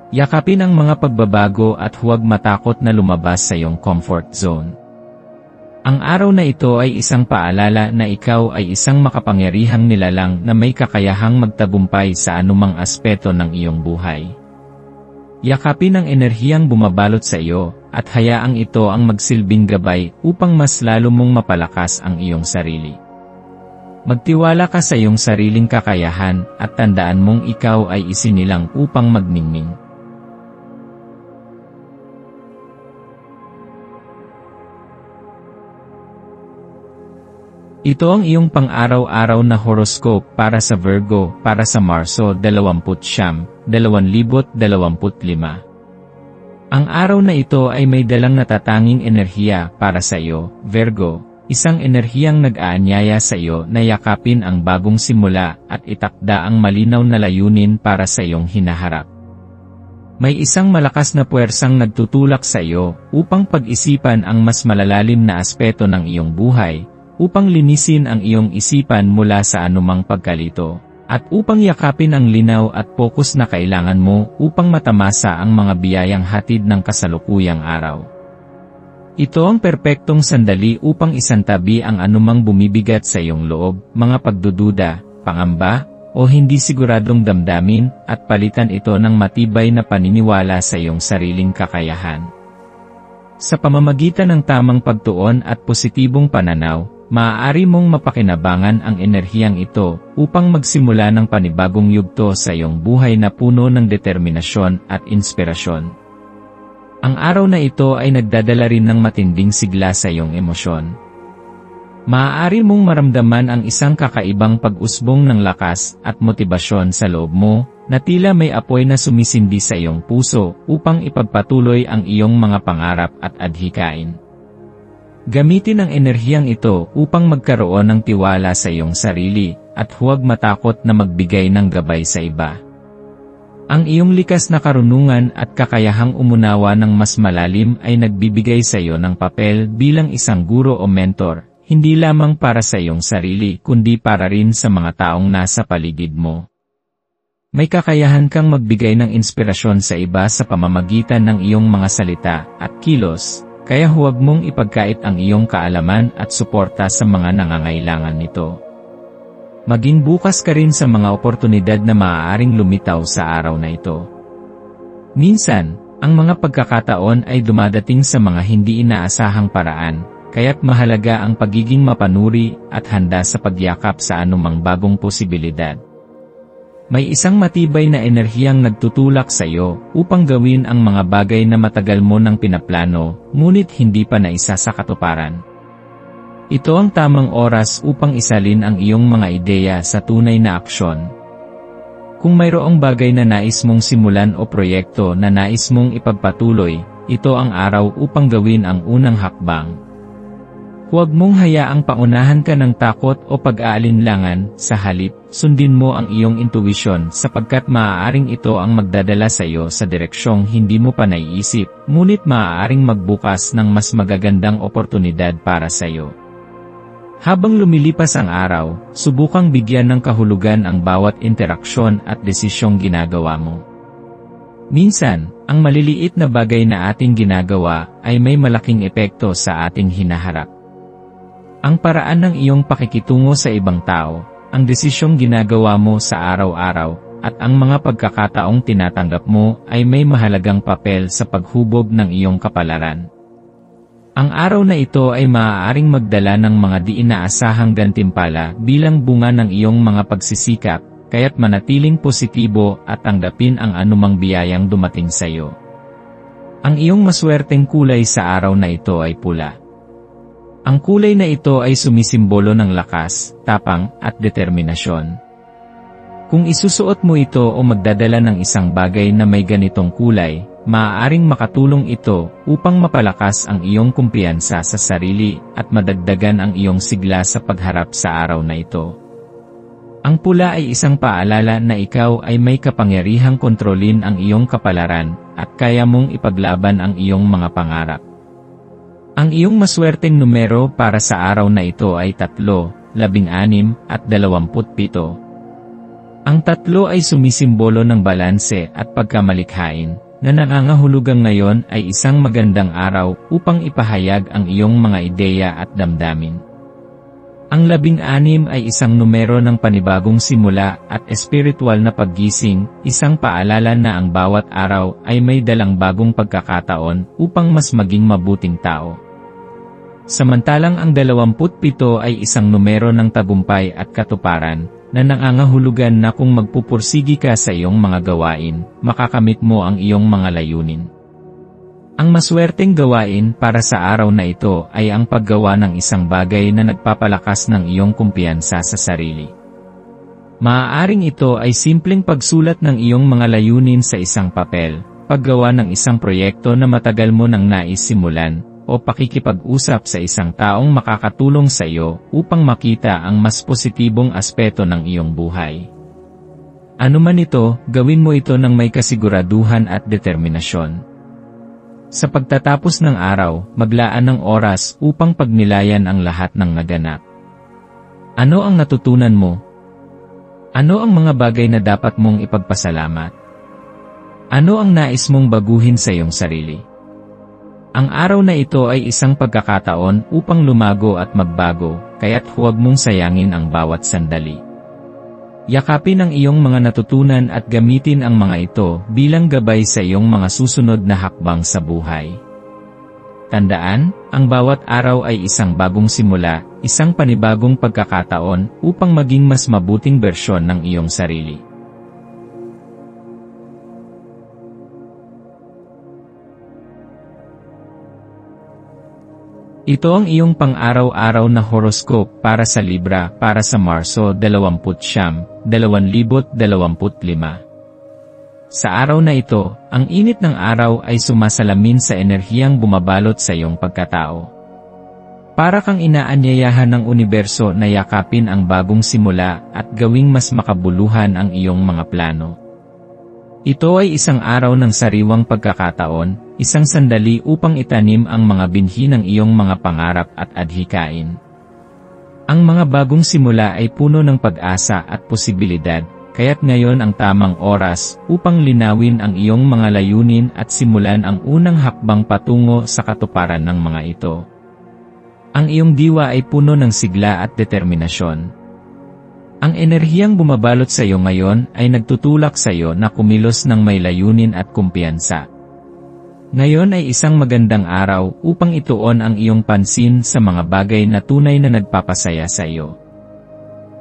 Yakapin ang mga pagbabago at huwag matakot na lumabas sa iyong comfort zone. Ang araw na ito ay isang paalala na ikaw ay isang makapangyarihang nilalang na may kakayahang magtagumpay sa anumang aspeto ng iyong buhay. Yakapin ang enerhiyang bumabalot sa iyo, at hayaang ito ang magsilbing gabay upang mas lalo mong mapalakas ang iyong sarili. Magtiwala ka sa iyong sariling kakayahan, at tandaan mong ikaw ay isinilang upang magningning. Ito ang iyong pang-araw-araw na horoscope para sa Virgo para sa Marso 20, 2025. Ang araw na ito ay may dalang natatanging enerhiya para sa iyo, Virgo, isang enerhiyang nag-aanyaya sa iyo na yakapin ang bagong simula at itakda ang malinaw na layunin para sa iyong hinaharap. May isang malakas na puwersang nagtutulak sa iyo upang pag-isipan ang mas malalalim na aspeto ng iyong buhay, upang linisin ang iyong isipan mula sa anumang pagkalito, at upang yakapin ang linaw at pokus na kailangan mo upang matamasa ang mga biyayang hatid ng kasalukuyang araw. Ito ang perpektong sandali upang isantabi ang anumang bumibigat sa iyong loob, mga pagdududa, pangamba, o hindi siguradong damdamin, at palitan ito ng matibay na paniniwala sa iyong sariling kakayahan. Sa pamamagitan ng tamang pagtuon at positibong pananaw, maaari mong mapakinabangan ang enerhiyang ito upang magsimula ng panibagong yugto sa iyong buhay na puno ng determinasyon at inspirasyon. Ang araw na ito ay nagdadala rin ng matinding sigla sa iyong emosyon. Maaari mong maramdaman ang isang kakaibang pag-usbong ng lakas at motibasyon sa loob mo, na tila may apoy na sumisindi sa iyong puso upang ipagpatuloy ang iyong mga pangarap at adhikain. Gamitin ang enerhiyang ito upang magkaroon ng tiwala sa iyong sarili, at huwag matakot na magbigay ng gabay sa iba. Ang iyong likas na karunungan at kakayahang umunawa ng mas malalim ay nagbibigay sa iyo ng papel bilang isang guro o mentor, hindi lamang para sa iyong sarili kundi para rin sa mga taong nasa paligid mo. May kakayahan kang magbigay ng inspirasyon sa iba sa pamamagitan ng iyong mga salita at kilos, kaya huwag mong ipagkait ang iyong kaalaman at suporta sa mga nangangailangan nito. Maging bukas ka rin sa mga oportunidad na maaaring lumitaw sa araw na ito. Minsan, ang mga pagkakataon ay dumadating sa mga hindi inaasahang paraan, kaya't mahalaga ang pagiging mapanuri at handa sa pagyakap sa anumang bagong posibilidad. May isang matibay na enerhiyang nagtutulak sa iyo upang gawin ang mga bagay na matagal mo nang pinaplano, ngunit hindi pa naisa sa katuparan. Ito ang tamang oras upang isalin ang iyong mga ideya sa tunay na aksyon. Kung mayroong bagay na nais mong simulan o proyekto na nais mong ipagpatuloy, ito ang araw upang gawin ang unang hakbang. Huwag mong hayaang paunahan ka ng takot o pag-aalinlangan, sa halip, sundin mo ang iyong intuwisyon sapagkat maaaring ito ang magdadala sa iyo sa direksyong hindi mo pa naiisip, ngunit maaaring magbukas ng mas magagandang oportunidad para sa iyo. Habang lumilipas ang araw, subukang bigyan ng kahulugan ang bawat interaksyon at desisyong ginagawa mo. Minsan, ang maliliit na bagay na ating ginagawa ay may malaking epekto sa ating hinaharap. Ang paraan ng iyong pakikitungo sa ibang tao, ang desisyong ginagawa mo sa araw-araw, at ang mga pagkakataong tinatanggap mo ay may mahalagang papel sa paghubog ng iyong kapalaran. Ang araw na ito ay maaaring magdala ng mga di inaasahang gantimpala bilang bunga ng iyong mga pagsisikap, kaya't manatiling positibo at tanggapin ang anumang biyayang dumating sa iyo. Ang iyong maswerteng kulay sa araw na ito ay pula. Ang kulay na ito ay sumisimbolo ng lakas, tapang, at determinasyon. Kung isusuot mo ito o magdadala ng isang bagay na may ganitong kulay, maaaring makatulong ito upang mapalakas ang iyong kumpiyansa sa sarili at madagdagan ang iyong sigla sa pagharap sa araw na ito. Ang pula ay isang paalala na ikaw ay may kapangyarihang kontrolin ang iyong kapalaran at kaya mong ipaglaban ang iyong mga pangarap. Ang iyong maswerteng numero para sa araw na ito ay 3, 16 at 27. Ang 3 ay sumisimbolo ng balanse at pagkamalikhain, na nangangahulugang ngayon ay isang magandang araw upang ipahayag ang iyong mga ideya at damdamin. Ang 16 ay isang numero ng panibagong simula at espiritual na paggising, isang paalala na ang bawat araw ay may dalang bagong pagkakataon upang mas maging mabuting tao. Samantalang ang 27 ay isang numero ng tagumpay at katuparan, na nangangahulugan na kung magpupursigi ka sa iyong mga gawain, makakamit mo ang iyong mga layunin. Ang maswerteng gawain para sa araw na ito ay ang paggawa ng isang bagay na nagpapalakas ng iyong kumpiyansa sa sarili. Maaaring ito ay simpleng pagsulat ng iyong mga layunin sa isang papel, paggawa ng isang proyekto na matagal mo nang nais simulan, o pakikipag-usap sa isang taong makakatulong sa iyo upang makita ang mas positibong aspeto ng iyong buhay. Ano man ito, gawin mo ito ng may kasiguraduhan at determinasyon. Sa pagtatapos ng araw, maglaan ng oras upang pagnilayan ang lahat ng naganap. Ano ang natutunan mo? Ano ang mga bagay na dapat mong ipagpasalamat? Ano ang nais mong baguhin sa iyong sarili? Ang araw na ito ay isang pagkakataon upang lumago at magbago, kaya't huwag mong sayangin ang bawat sandali. Yakapin ang iyong mga natutunan at gamitin ang mga ito bilang gabay sa iyong mga susunod na hakbang sa buhay. Tandaan, ang bawat araw ay isang bagong simula, isang panibagong pagkakataon upang maging mas mabuting bersyon ng iyong sarili. Ito ang iyong pang-araw-araw na horoscope para sa Libra para sa Marso 29, 2025. Sa araw na ito, ang init ng araw ay sumasalamin sa enerhiyang bumabalot sa iyong pagkatao. Para kang inaanyayahan ng universo na yakapin ang bagong simula at gawing mas makabuluhan ang iyong mga plano. Ito ay isang araw ng sariwang pagkakataon, isang sandali upang itanim ang mga binhi ng iyong mga pangarap at adhikain. Ang mga bagong simula ay puno ng pag-asa at posibilidad, kaya't ngayon ang tamang oras upang linawin ang iyong mga layunin at simulan ang unang hakbang patungo sa katuparan ng mga ito. Ang iyong diwa ay puno ng sigla at determinasyon. Ang enerhiyang bumabalot sa iyo ngayon ay nagtutulak sa iyo na kumilos ng may layunin at kumpiyansa. Ngayon ay isang magandang araw upang ituon ang iyong pansin sa mga bagay na tunay na nagpapasaya sa iyo.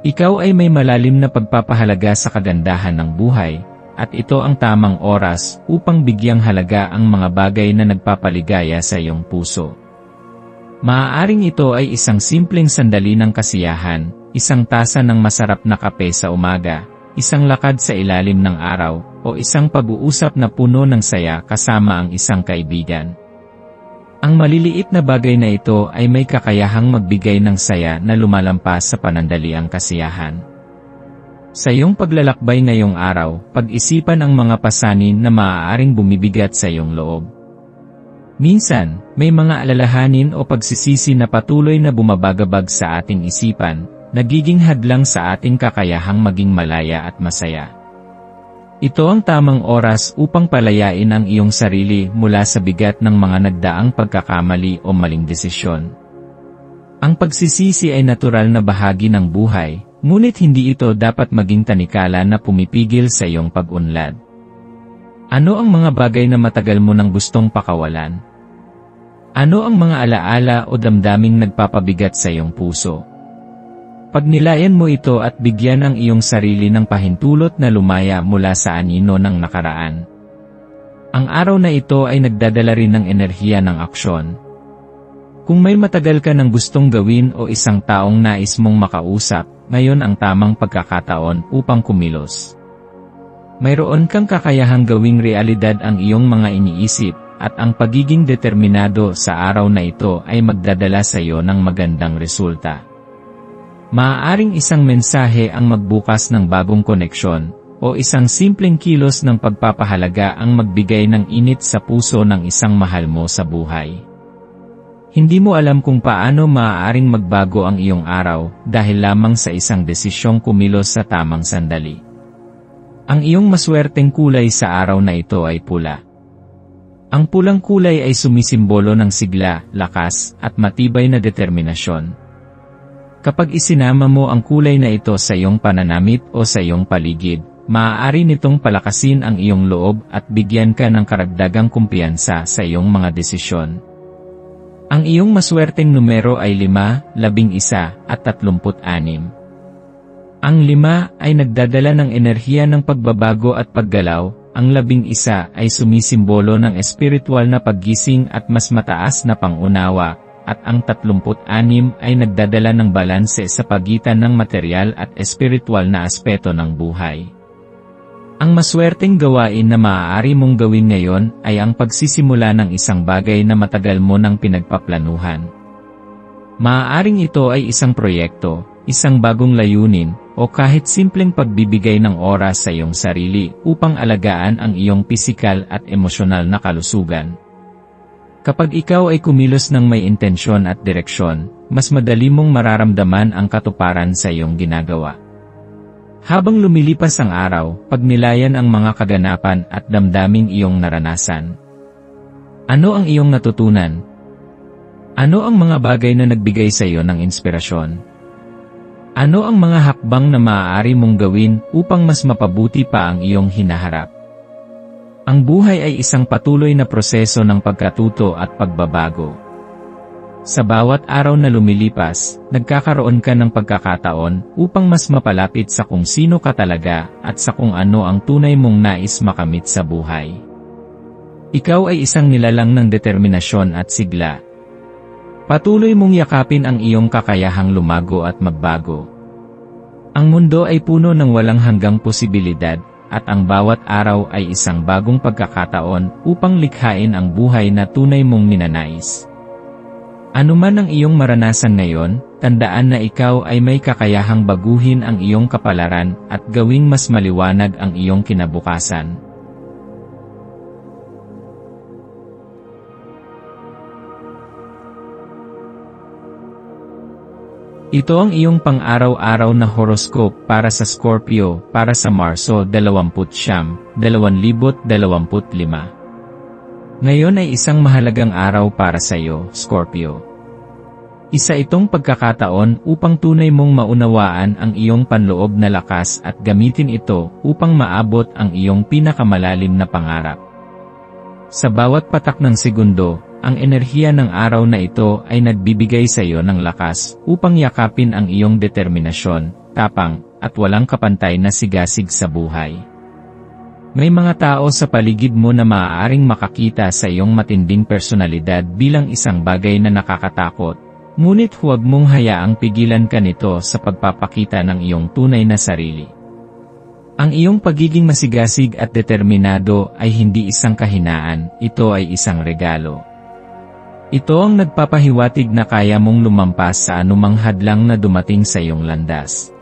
Ikaw ay may malalim na pagpapahalaga sa kagandahan ng buhay, at ito ang tamang oras upang bigyang halaga ang mga bagay na nagpapaligaya sa iyong puso. Maaaring ito ay isang simpleng sandali ng kasiyahan, isang tasa ng masarap na kape sa umaga, isang lakad sa ilalim ng araw, o isang pag-uusap na puno ng saya kasama ang isang kaibigan. Ang maliliit na bagay na ito ay may kakayahang magbigay ng saya na lumalampas sa panandaliang kasiyahan. Sa iyong paglalakbay ngayong araw, pag-isipan ang mga pasanin na maaaring bumibigat sa iyong loob. Minsan, may mga alalahanin o pagsisisi na patuloy na bumabagabag sa ating isipan, nagiging hadlang sa ating kakayahang maging malaya at masaya. Ito ang tamang oras upang palayain ang iyong sarili mula sa bigat ng mga nagdaang pagkakamali o maling desisyon. Ang pagsisisi ay natural na bahagi ng buhay, ngunit hindi ito dapat maging tanikala na pumipigil sa iyong pag-unlad. Ano ang mga bagay na matagal mo nang gustong pakawalan? Ano ang mga alaala o damdaming nagpapabigat sa iyong puso? Pagnilayan mo ito at bigyan ang iyong sarili ng pahintulot na lumaya mula sa anino ng nakaraan. Ang araw na ito ay nagdadala rin ng enerhiya ng aksyon. Kung may matagal ka ng gustong gawin o isang taong nais mong makausap, ngayon ang tamang pagkakataon upang kumilos. Mayroon kang kakayahang gawing realidad ang iyong mga iniisip, at ang pagiging determinado sa araw na ito ay magdadala sa iyo ng magandang resulta. Maaaring isang mensahe ang magbukas ng bagong koneksyon, o isang simpleng kilos ng pagpapahalaga ang magbigay ng init sa puso ng isang mahal mo sa buhay. Hindi mo alam kung paano maaaring magbago ang iyong araw dahil lamang sa isang desisyong kumilos sa tamang sandali. Ang iyong maswerteng kulay sa araw na ito ay pula. Ang pulang kulay ay sumisimbolo ng sigla, lakas, at matibay na determinasyon. Kapag isinama mo ang kulay na ito sa iyong pananamit o sa iyong paligid, maaari nitong palakasin ang iyong loob at bigyan ka ng karagdagang kumpiyansa sa iyong mga desisyon. Ang iyong maswerteng numero ay 5, 11, at 36. Ang 5 ay nagdadala ng enerhiya ng pagbabago at paggalaw, ang 11 ay sumisimbolo ng espiritual na paggising at mas mataas na pangunawa, at ang 36 ay nagdadala ng balanse sa pagitan ng material at espiritual na aspeto ng buhay. Ang maswerteng gawain na maaari mong gawin ngayon ay ang pagsisimula ng isang bagay na matagal mo nang pinagpaplanuhan. Maaaring ito ay isang proyekto, isang bagong layunin, o kahit simpleng pagbibigay ng oras sa iyong sarili upang alagaan ang iyong pisikal at emosyonal na kalusugan. Kapag ikaw ay kumilos ng may intensyon at direksyon, mas madali mong mararamdaman ang katuparan sa iyong ginagawa. Habang lumilipas ang araw, pagnilayan ang mga kaganapan at damdaming iyong naranasan. Ano ang iyong natutunan? Ano ang mga bagay na nagbigay sa iyo ng inspirasyon? Ano ang mga hakbang na maaari mong gawin upang mas mapabuti pa ang iyong hinaharap? Ang buhay ay isang patuloy na proseso ng pagkatuto at pagbabago. Sa bawat araw na lumilipas, nagkakaroon ka ng pagkakataon upang mas mapalapit sa kung sino ka talaga at sa kung ano ang tunay mong nais makamit sa buhay. Ikaw ay isang nilalang ng determinasyon at sigla. Patuloy mong yakapin ang iyong kakayahang lumago at magbago. Ang mundo ay puno ng walang hanggang posibilidad, at ang bawat araw ay isang bagong pagkakataon upang likhain ang buhay na tunay mong ninanais. Ano man ang iyong maranasan ngayon, tandaan na ikaw ay may kakayahang baguhin ang iyong kapalaran at gawing mas maliwanag ang iyong kinabukasan. Ito ang iyong pang-araw-araw na horoscope para sa Scorpio para sa Marso 29, 2025. Ngayon ay isang mahalagang araw para sa iyo, Scorpio. Isa itong pagkakataon upang tunay mong maunawaan ang iyong panloob na lakas at gamitin ito upang maabot ang iyong pinakamalalim na pangarap. Sa bawat patak ng segundo, ang enerhiya ng araw na ito ay nagbibigay sa iyo ng lakas upang yakapin ang iyong determinasyon, tapang, at walang kapantay na sigasig sa buhay. May mga tao sa paligid mo na maaaring makakita sa iyong matinding personalidad bilang isang bagay na nakakatakot, ngunit huwag mong hayaang pigilan ka nito sa pagpapakita ng iyong tunay na sarili. Ang iyong pagiging masigasig at determinado ay hindi isang kahinaan, ito ay isang regalo. Ito ang nagpapahiwatig na kaya mong lumampas sa anumang hadlang na dumating sa iyong landas.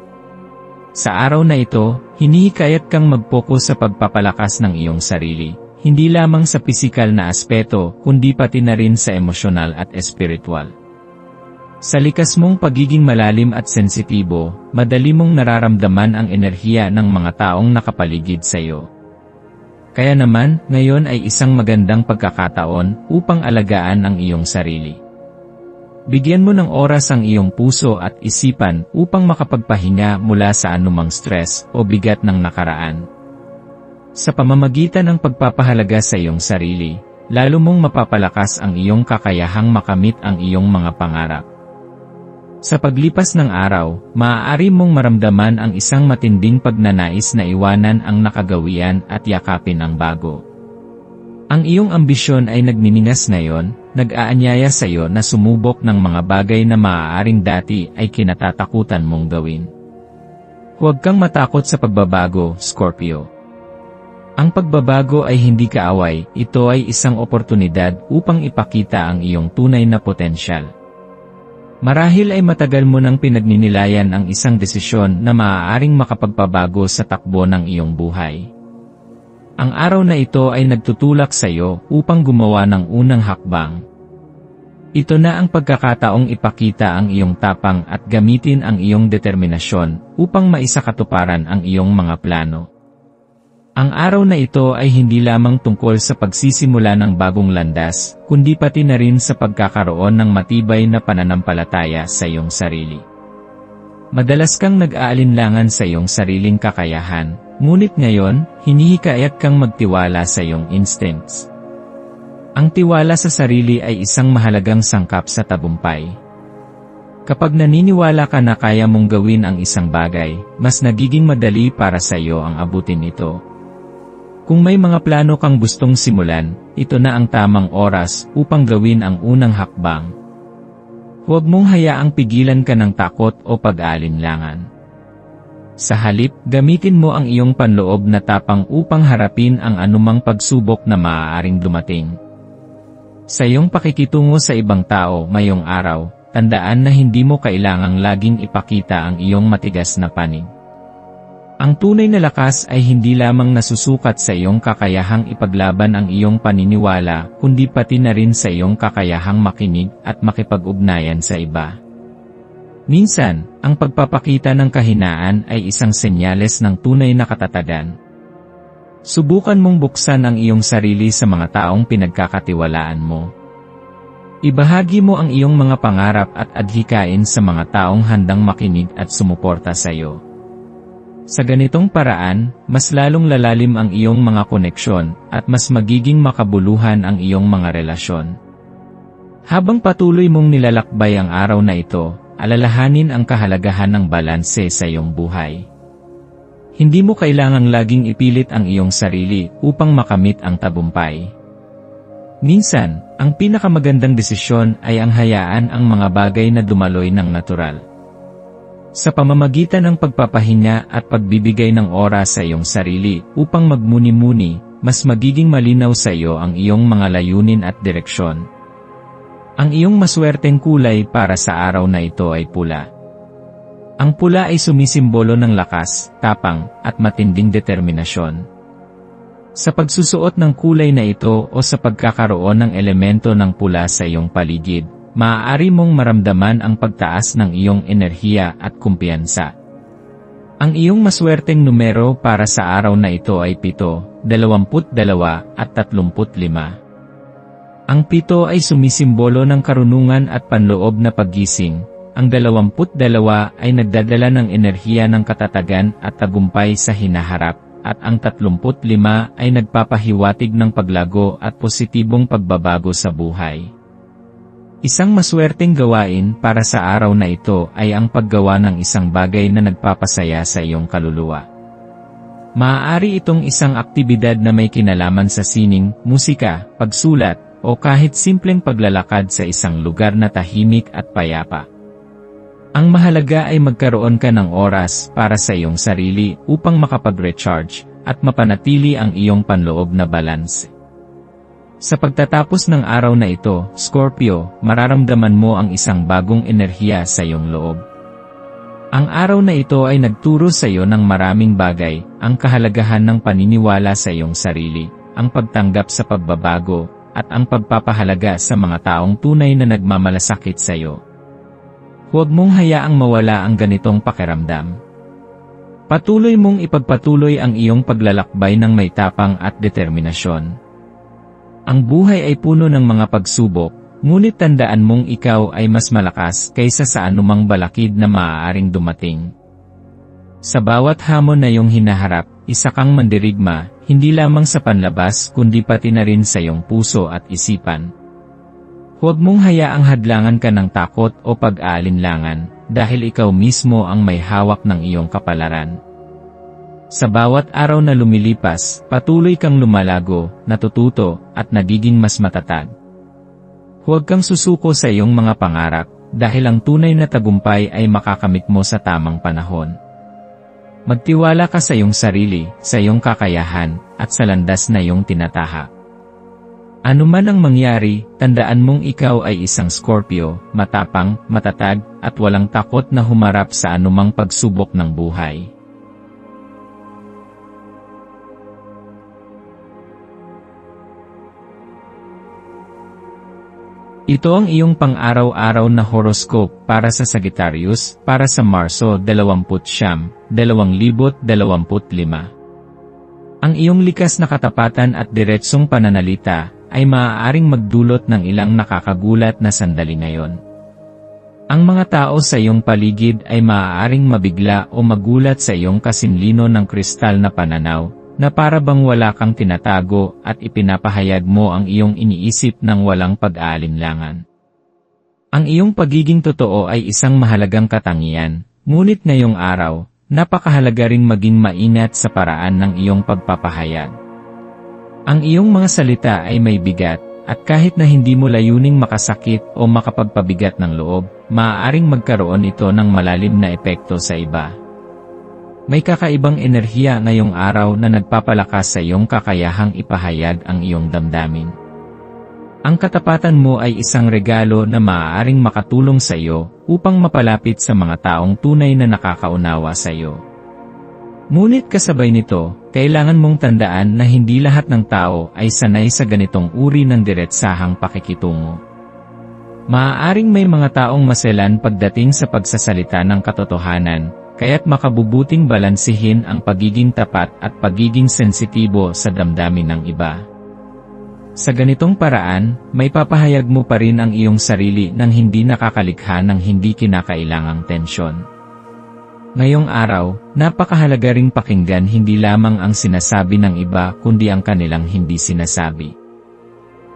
Sa araw na ito, hinihikayat kang mag-focus sa pagpapalakas ng iyong sarili, hindi lamang sa pisikal na aspeto, kundi pati na rin sa emosyonal at espiritual. Sa likas mong pagiging malalim at sensitibo, madali mong nararamdaman ang enerhiya ng mga taong nakapaligid sa iyo. Kaya naman, ngayon ay isang magandang pagkakataon upang alagaan ang iyong sarili. Bigyan mo ng oras ang iyong puso at isipan upang makapagpahinga mula sa anumang stress o bigat ng nakaraan. Sa pamamagitan ng pagpapahalaga sa iyong sarili, lalo mong mapapalakas ang iyong kakayahang makamit ang iyong mga pangarap. Sa paglipas ng araw, maaari mong maramdaman ang isang matinding pagnanais na iwanan ang nakagawian at yakapin ang bago. Ang iyong ambisyon ay nagniningas ngayon, nag-aanyaya sa iyo na sumubok ng mga bagay na maaaring dati ay kinatatakutan mong gawin. Huwag kang matakot sa pagbabago, Scorpio. Ang pagbabago ay hindi kaaway, ito ay isang oportunidad upang ipakita ang iyong tunay na potensyal. Marahil ay matagal mo nang pinagninilayan ang isang desisyon na maaaring makapagpabago sa takbo ng iyong buhay. Ang araw na ito ay nagtutulak sa iyo upang gumawa ng unang hakbang. Ito na ang pagkakataong ipakita ang iyong tapang at gamitin ang iyong determinasyon upang maisakatuparan ang iyong mga plano. Ang araw na ito ay hindi lamang tungkol sa pagsisimula ng bagong landas, kundi pati na rin sa pagkakaroon ng matibay na pananampalataya sa iyong sarili. Madalas kang nag-aalinlangan sa iyong sariling kakayahan, ngunit ngayon, hinihikayat kang magtiwala sa iyong instincts. Ang tiwala sa sarili ay isang mahalagang sangkap sa tagumpay. Kapag naniniwala ka na kaya mong gawin ang isang bagay, mas nagiging madali para sa iyo ang abutin ito. Kung may mga plano kang gustong simulan, ito na ang tamang oras upang gawin ang unang hakbang. Huwag mong hayaang pigilan ka ng takot o pag-aalinlangan. Sa halip, gamitin mo ang iyong panloob na tapang upang harapin ang anumang pagsubok na maaaring dumating. Sa iyong pakikitungo sa ibang tao ngayong araw, tandaan na hindi mo kailangang laging ipakita ang iyong matigas na panig. Ang tunay na lakas ay hindi lamang nasusukat sa iyong kakayahang ipaglaban ang iyong paniniwala, kundi pati na rin sa iyong kakayahang makinig at makipag-ugnayan sa iba. Minsan, ang pagpapakita ng kahinaan ay isang senyales ng tunay na katatagan. Subukan mong buksan ang iyong sarili sa mga taong pinagkakatiwalaan mo. Ibahagi mo ang iyong mga pangarap at adhikain sa mga taong handang makinig at sumuporta sa iyo. Sa ganitong paraan, mas lalong lalalim ang iyong mga koneksyon at mas magiging makabuluhan ang iyong mga relasyon. Habang patuloy mong nilalakbay ang araw na ito, alalahanin ang kahalagahan ng balanse sa iyong buhay. Hindi mo kailangang laging ipilit ang iyong sarili upang makamit ang tagumpay. Minsan, ang pinakamagandang desisyon ay ang hayaan ang mga bagay na dumaloy ng natural. Sa pamamagitan ng pagpapahinga at pagbibigay ng oras sa iyong sarili upang magmuni-muni, mas magiging malinaw sa iyo ang iyong mga layunin at direksyon. Ang iyong maswerteng kulay para sa araw na ito ay pula. Ang pula ay sumisimbolo ng lakas, tapang, at matinding determinasyon. Sa pagsusuot ng kulay na ito o sa pagkakaroon ng elemento ng pula sa iyong paligid, maaari mong maramdaman ang pagtaas ng iyong enerhiya at kumpiyansa. Ang iyong maswerteng numero para sa araw na ito ay 7, 22 at 35. Ang 7 ay sumisimbolo ng karunungan at panloob na paggising. Ang 22 ay nagdadala ng enerhiya ng katatagan at tagumpay sa hinaharap, at ang 35 ay nagpapahiwatig ng paglago at positibong pagbabago sa buhay. Isang maswerteng gawain para sa araw na ito ay ang paggawa ng isang bagay na nagpapasaya sa iyong kaluluwa. Maaari itong isang aktibidad na may kinalaman sa sining, musika, pagsulat, o kahit simpleng paglalakad sa isang lugar na tahimik at payapa. Ang mahalaga ay magkaroon ka ng oras para sa iyong sarili upang makapag-recharge at mapanatili ang iyong panloob na balance. Sa pagtatapos ng araw na ito, Scorpio, mararamdaman mo ang isang bagong enerhiya sa iyong loob. Ang araw na ito ay nagturo sa iyo ng maraming bagay, ang kahalagahan ng paniniwala sa iyong sarili, ang pagtanggap sa pagbabago, at ang pagpapahalaga sa mga taong tunay na nagmamalasakit sa iyo. Huwag mong hayaang mawala ang ganitong pakiramdam. Patuloy mong ipagpatuloy ang iyong paglalakbay ng may tapang at determinasyon. Ang buhay ay puno ng mga pagsubok, ngunit tandaan mong ikaw ay mas malakas kaysa sa anumang balakid na maaaring dumating. Sa bawat hamon na iyong hinaharap, isa kang mandirigma, hindi lamang sa panlabas kundi pati na rin sa iyong puso at isipan. Huwag mong hayaang hadlangan ka ng takot o pag-aalinlangan, dahil ikaw mismo ang may hawak ng iyong kapalaran. Sa bawat araw na lumilipas, patuloy kang lumalago, natututo, at nagiging mas matatag. Huwag kang susuko sa iyong mga pangarap, dahil ang tunay na tagumpay ay makakamit mo sa tamang panahon. Magtiwala ka sa iyong sarili, sa iyong kakayahan, at sa landas na iyong tinatahak. Ano man ang mangyari, tandaan mong ikaw ay isang Scorpio, matapang, matatag, at walang takot na humarap sa anumang pagsubok ng buhay. Ito ang iyong pang-araw-araw na horoscope para sa Sagittarius, para sa Marso 29, 2025. Ang iyong likas na katapatan at diretsong pananalita ay maaaring magdulot ng ilang nakakagulat na sandali ngayon. Ang mga tao sa iyong paligid ay maaaring mabigla o magulat sa iyong kasinlino ng kristal na pananaw, na para bang wala kang tinatago at ipinapahayag mo ang iyong iniisip ng walang pag-aalinlangan. Ang iyong pagiging totoo ay isang mahalagang katangian, ngunit ngayong araw, napakahalaga ring maging maingat sa paraan ng iyong pagpapahayag. Ang iyong mga salita ay may bigat, at kahit na hindi mo layuning makasakit o makapagpabigat ng loob, maaaring magkaroon ito ng malalim na epekto sa iba. May kakaibang enerhiya ngayong araw na nagpapalakas sa iyong kakayahang ipahayag ang iyong damdamin. Ang katapatan mo ay isang regalo na maaaring makatulong sa iyo upang mapalapit sa mga taong tunay na nakakaunawa sa iyo. Ngunit kasabay nito, kailangan mong tandaan na hindi lahat ng tao ay sanay sa ganitong uri ng diretsahang pakikitungo. Maaaring may mga taong maselan pagdating sa pagsasalita ng katotohanan, kaya't makabubuting balansihin ang pagiging tapat at pagiging sensitibo sa damdamin ng iba. Sa ganitong paraan, may papahayag mo pa rin ang iyong sarili nang hindi nakakalikha ng hindi kinakailangang tensyon. Ngayong araw, napakahalaga ring pakinggan hindi lamang ang sinasabi ng iba kundi ang kanilang hindi sinasabi.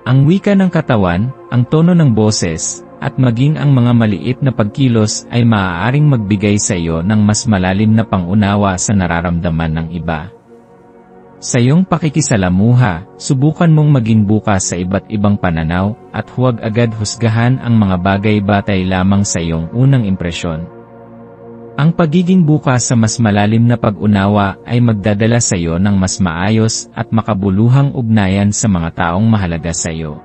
Ang wika ng katawan, ang tono ng boses, at maging ang mga maliit na pagkilos ay maaaring magbigay sa iyo ng mas malalim na pangunawa sa nararamdaman ng iba. Sa iyong pakikisalamuha, subukan mong maging bukas sa iba't ibang pananaw at huwag agad husgahan ang mga bagay batay lamang sa iyong unang impresyon. Ang pagiging bukas sa mas malalim na pag-unawa ay magdadala sa iyo ng mas maayos at makabuluhang ugnayan sa mga taong mahalaga sa iyo.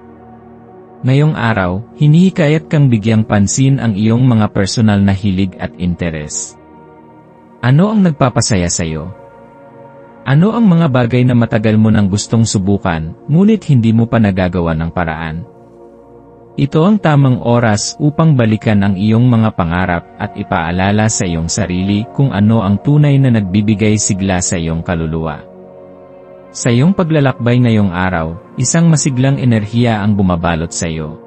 Ngayong araw, hinihikayat kang bigyang pansin ang iyong mga personal na hilig at interes. Ano ang nagpapasaya sa iyo? Ano ang mga bagay na matagal mo nang gustong subukan, ngunit hindi mo pa nagagawa ng paraan? Ito ang tamang oras upang balikan ang iyong mga pangarap at ipaalala sa iyong sarili kung ano ang tunay na nagbibigay sigla sa iyong kaluluwa. Sa iyong paglalakbay ngayong araw, isang masiglang enerhiya ang bumabalot sa iyo.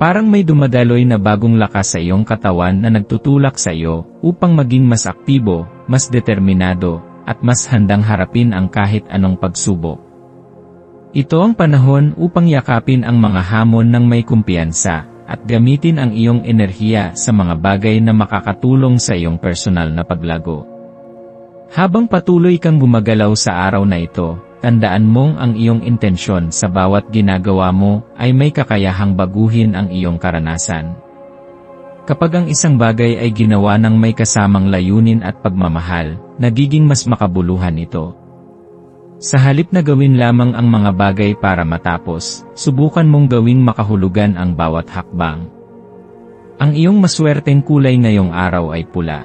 Parang may dumadaloy na bagong lakas sa iyong katawan na nagtutulak sa iyo upang maging mas aktibo, mas determinado, at mas handang harapin ang kahit anong pagsubok. Ito ang panahon upang yakapin ang mga hamon ng may kumpiyansa at gamitin ang iyong enerhiya sa mga bagay na makakatulong sa iyong personal na paglago. Habang patuloy kang gumagalaw sa araw na ito, tandaan mong ang iyong intensyon sa bawat ginagawa mo ay may kakayahang baguhin ang iyong karanasan. Kapag ang isang bagay ay ginawa ng may kasamang layunin at pagmamahal, nagiging mas makabuluhan ito. Sa halip na gawin lamang ang mga bagay para matapos, subukan mong gawing makahulugan ang bawat hakbang. Ang iyong maswerteng kulay ngayong araw ay pula.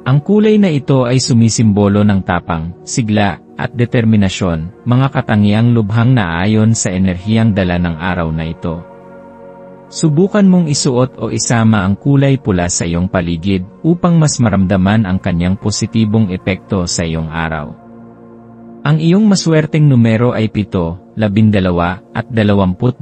Ang kulay na ito ay sumisimbolo ng tapang, sigla, at determinasyon, mga katangiang lubhang naayon sa enerhiyang dala ng araw na ito. Subukan mong isuot o isama ang kulay pula sa iyong paligid upang mas maramdaman ang kanyang positibong epekto sa iyong araw. Ang iyong maswerteng numero ay 7, 12, at 22.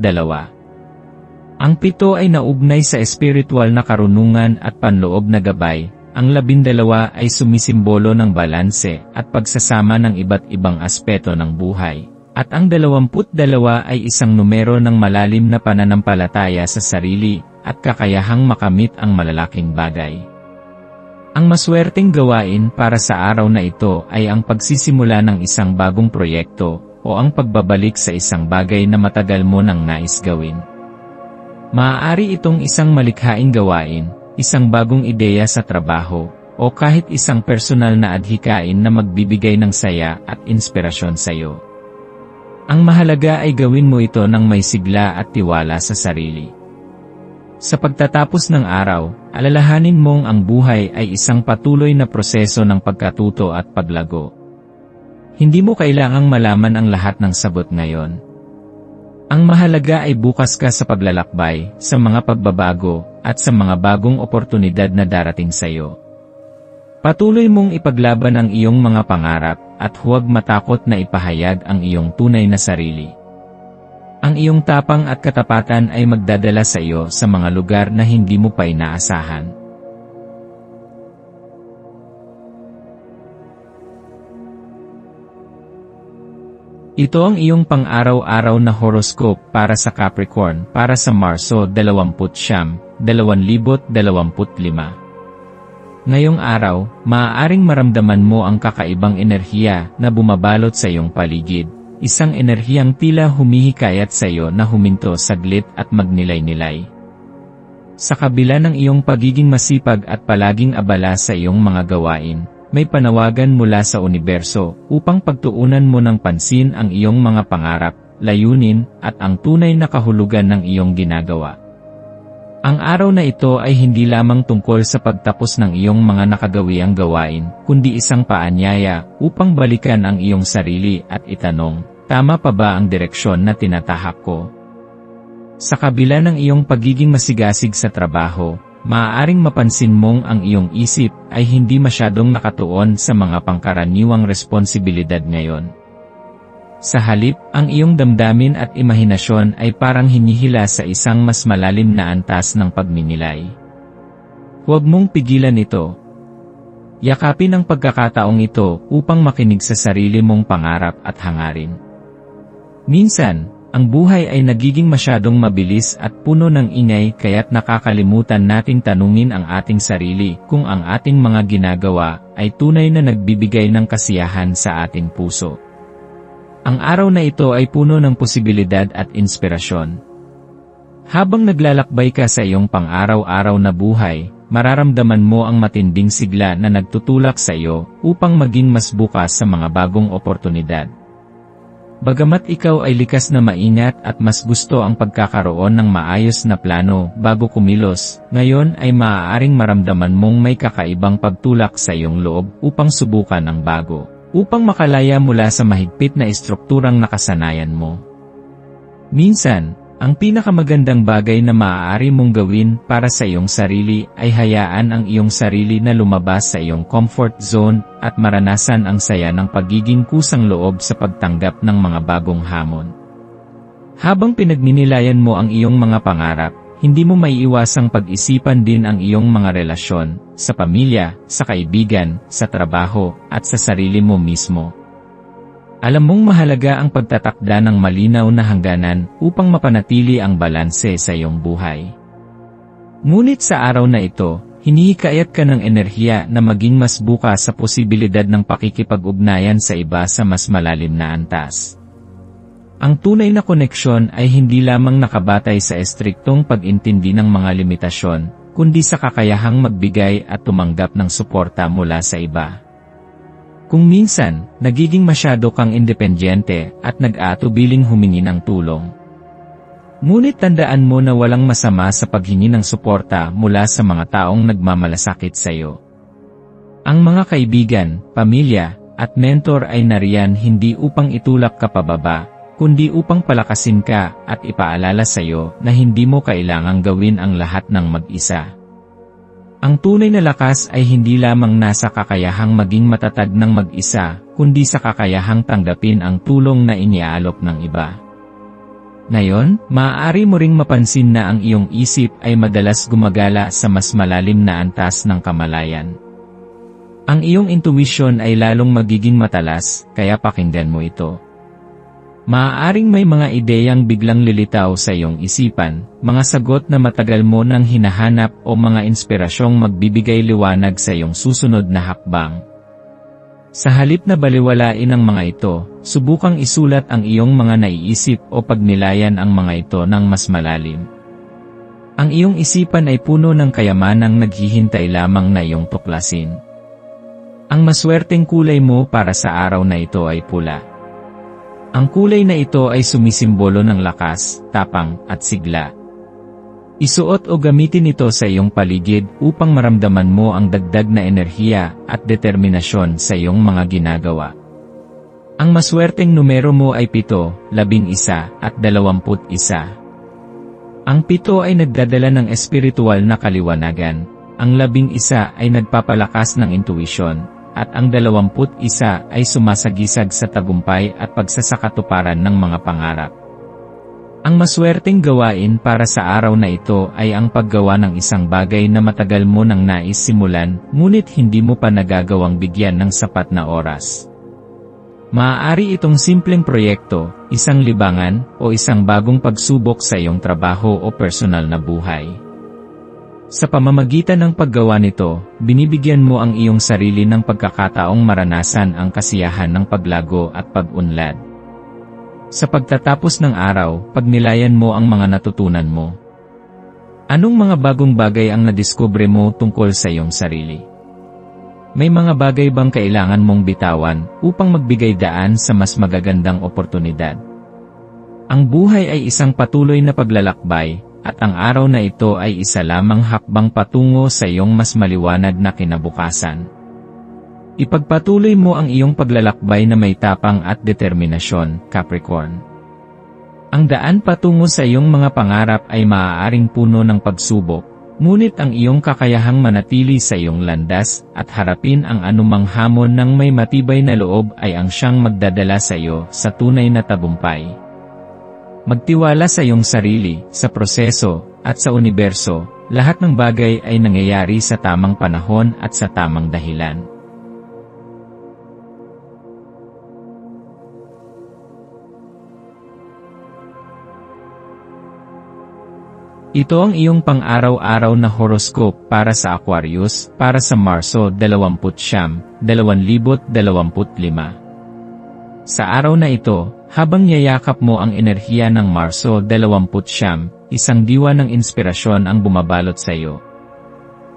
Ang 7 ay naugnay sa espiritual na karunungan at panloob na gabay. Ang 12 ay sumisimbolo ng balanse at pagsasama ng iba't ibang aspeto ng buhay. At ang 22 ay isang numero ng malalim na pananampalataya sa sarili at kakayahang makamit ang malalaking bagay. Ang maswerteng gawain para sa araw na ito ay ang pagsisimula ng isang bagong proyekto o ang pagbabalik sa isang bagay na matagal mo nang nais gawin. Maaari itong isang malikhaing gawain, isang bagong ideya sa trabaho, o kahit isang personal na adhikain na magbibigay ng saya at inspirasyon sa iyo. Ang mahalaga ay gawin mo ito ng may sigla at tiwala sa sarili. Sa pagtatapos ng araw, alalahanin mong ang buhay ay isang patuloy na proseso ng pagkatuto at paglago. Hindi mo kailangang malaman ang lahat ng sagot ngayon. Ang mahalaga ay bukas ka sa paglalakbay, sa mga pagbabago, at sa mga bagong oportunidad na darating sa iyo. Patuloy mong ipaglaban ang iyong mga pangarap, at huwag matakot na ipahayag ang iyong tunay na sarili. Ang iyong tapang at katapatan ay magdadala sa iyo sa mga lugar na hindi mo pa inaasahan. Ito ang iyong pang-araw-araw na horoscope para sa Capricorn para sa Marso 29, 2025. Ngayong araw, maaaring maramdaman mo ang kakaibang enerhiya na bumabalot sa iyong paligid, isang enerhiyang tila humihikayat sa iyo na huminto saglit at magnilay-nilay. Sa kabila ng iyong pagiging masipag at palaging abala sa iyong mga gawain, may panawagan mula sa universo upang pagtuunan mo ng pansin ang iyong mga pangarap, layunin, at ang tunay na kahulugan ng iyong ginagawa. Ang araw na ito ay hindi lamang tungkol sa pagtapos ng iyong mga nakagawiang gawain, kundi isang paanyaya upang balikan ang iyong sarili at itanong, tama pa ba ang direksyon na tinatahak ko? Sa kabila ng iyong pagiging masigasig sa trabaho, maaaring mapansin mong ang iyong isip ay hindi masyadong nakatuon sa mga pangkaraniwang responsibilidad ngayon. Sa halip, ang iyong damdamin at imahinasyon ay parang hinihila sa isang mas malalim na antas ng pagninilay. Huwag mong pigilan ito. Yakapin ang pagkakataong ito upang makinig sa sarili mong pangarap at hangarin. Minsan, ang buhay ay nagiging masyadong mabilis at puno ng ingay kaya't nakakalimutan nating tanungin ang ating sarili kung ang ating mga ginagawa ay tunay na nagbibigay ng kasiyahan sa ating puso. Ang araw na ito ay puno ng posibilidad at inspirasyon. Habang naglalakbay ka sa iyong pang-araw-araw na buhay, mararamdaman mo ang matinding sigla na nagtutulak sa iyo upang maging mas bukas sa mga bagong oportunidad. Bagamat ikaw ay likas na maingat at mas gusto ang pagkakaroon ng maayos na plano bago kumilos, ngayon ay maaaring maramdaman mong may kakaibang pagtulak sa iyong loob upang subukan ang bago, upang makalaya mula sa mahigpit na estrukturang nakasanayan mo. Minsan, ang pinakamagandang bagay na maaari mong gawin para sa iyong sarili ay hayaan ang iyong sarili na lumabas sa iyong comfort zone at maranasan ang saya ng pagiging kusang loob sa pagtanggap ng mga bagong hamon. Habang pinagninilayan mo ang iyong mga pangarap, hindi mo maiiwasang pag-isipan din ang iyong mga relasyon, sa pamilya, sa kaibigan, sa trabaho, at sa sarili mo mismo. Alam mong mahalaga ang pagtatakda ng malinaw na hangganan upang mapanatili ang balanse sa iyong buhay. Ngunit sa araw na ito, hinihikayat ka ng enerhiya na maging mas bukas sa posibilidad ng pakikipag-ugnayan sa iba sa mas malalim na antas. Ang tunay na koneksyon ay hindi lamang nakabatay sa estriktong pag-intindi ng mga limitasyon, kundi sa kakayahang magbigay at tumanggap ng suporta mula sa iba. Kung minsan, nagiging masyado kang independyente at nag-aatubiling humingi ng tulong. Ngunit tandaan mo na walang masama sa paghingi ng suporta mula sa mga taong nagmamalasakit sa iyo. Ang mga kaibigan, pamilya, at mentor ay nariyan hindi upang itulak ka pababa, kundi upang palakasin ka at ipaalala sa iyo na hindi mo kailangang gawin ang lahat ng mag-isa. Ang tunay na lakas ay hindi lamang nasa kakayahang maging matatag ng mag-isa, kundi sa kakayahang tanggapin ang tulong na iniaalok ng iba. Ngayon, maaari mo ring mapansin na ang iyong isip ay madalas gumagala sa mas malalim na antas ng kamalayan. Ang iyong intuition ay lalong magiging matalas, kaya pakinggan mo ito. Maaaring may mga ideyang biglang lilitaw sa iyong isipan, mga sagot na matagal mo nang hinahanap o mga inspirasyong magbibigay liwanag sa iyong susunod na hakbang. Sa halip na baliwalain ang mga ito, subukang isulat ang iyong mga naiisip o pagnilayan ang mga ito ng mas malalim. Ang iyong isipan ay puno ng kayamanang naghihintay lamang na iyong tuklasin. Ang maswerteng kulay mo para sa araw na ito ay pula. Ang kulay na ito ay sumisimbolo ng lakas, tapang, at sigla. Isuot o gamitin ito sa iyong paligid upang maramdaman mo ang dagdag na enerhiya at determinasyon sa iyong mga ginagawa. Ang maswerteng numero mo ay 7, 11, at 21. Ang 7 ay nagdadala ng espiritual na kaliwanagan, ang 11 ay nagpapalakas ng intuisyon, at ang 21 ay sumasagisag sa tagumpay at pagsasakatuparan ng mga pangarap. Ang maswerteng gawain para sa araw na ito ay ang paggawa ng isang bagay na matagal mo nang nais simulan, ngunit hindi mo pa nagagawang bigyan ng sapat na oras. Maaari itong simpleng proyekto, isang libangan, o isang bagong pagsubok sa iyong trabaho o personal na buhay. Sa pamamagitan ng paggawa nito, binibigyan mo ang iyong sarili ng pagkakataong maranasan ang kasiyahan ng paglago at pag-unlad. Sa pagtatapos ng araw, pagnilayan mo ang mga natutunan mo. Anong mga bagong bagay ang nadiskubre mo tungkol sa iyong sarili? May mga bagay bang kailangan mong bitawan upang magbigay daan sa mas magagandang oportunidad? Ang buhay ay isang patuloy na paglalakbay, at ang araw na ito ay isa lamang hakbang patungo sa iyong mas maliwanag na kinabukasan. Ipagpatuloy mo ang iyong paglalakbay na may tapang at determinasyon, Capricorn. Ang daan patungo sa iyong mga pangarap ay maaaring puno ng pagsubok, ngunit ang iyong kakayahang manatili sa iyong landas at harapin ang anumang hamon ng may matibay na loob ay ang siyang magdadala sa iyo sa tunay na tagumpay. Magtiwala sa iyong sarili, sa proseso, at sa universo, lahat ng bagay ay nangyayari sa tamang panahon at sa tamang dahilan. Ito ang iyong pang-araw-araw na horoscope para sa Aquarius, para sa Marso 29, 2025. Sa araw na ito, habang yayakap mo ang enerhiya ng Marso 29, isang diwa ng inspirasyon ang bumabalot sa iyo.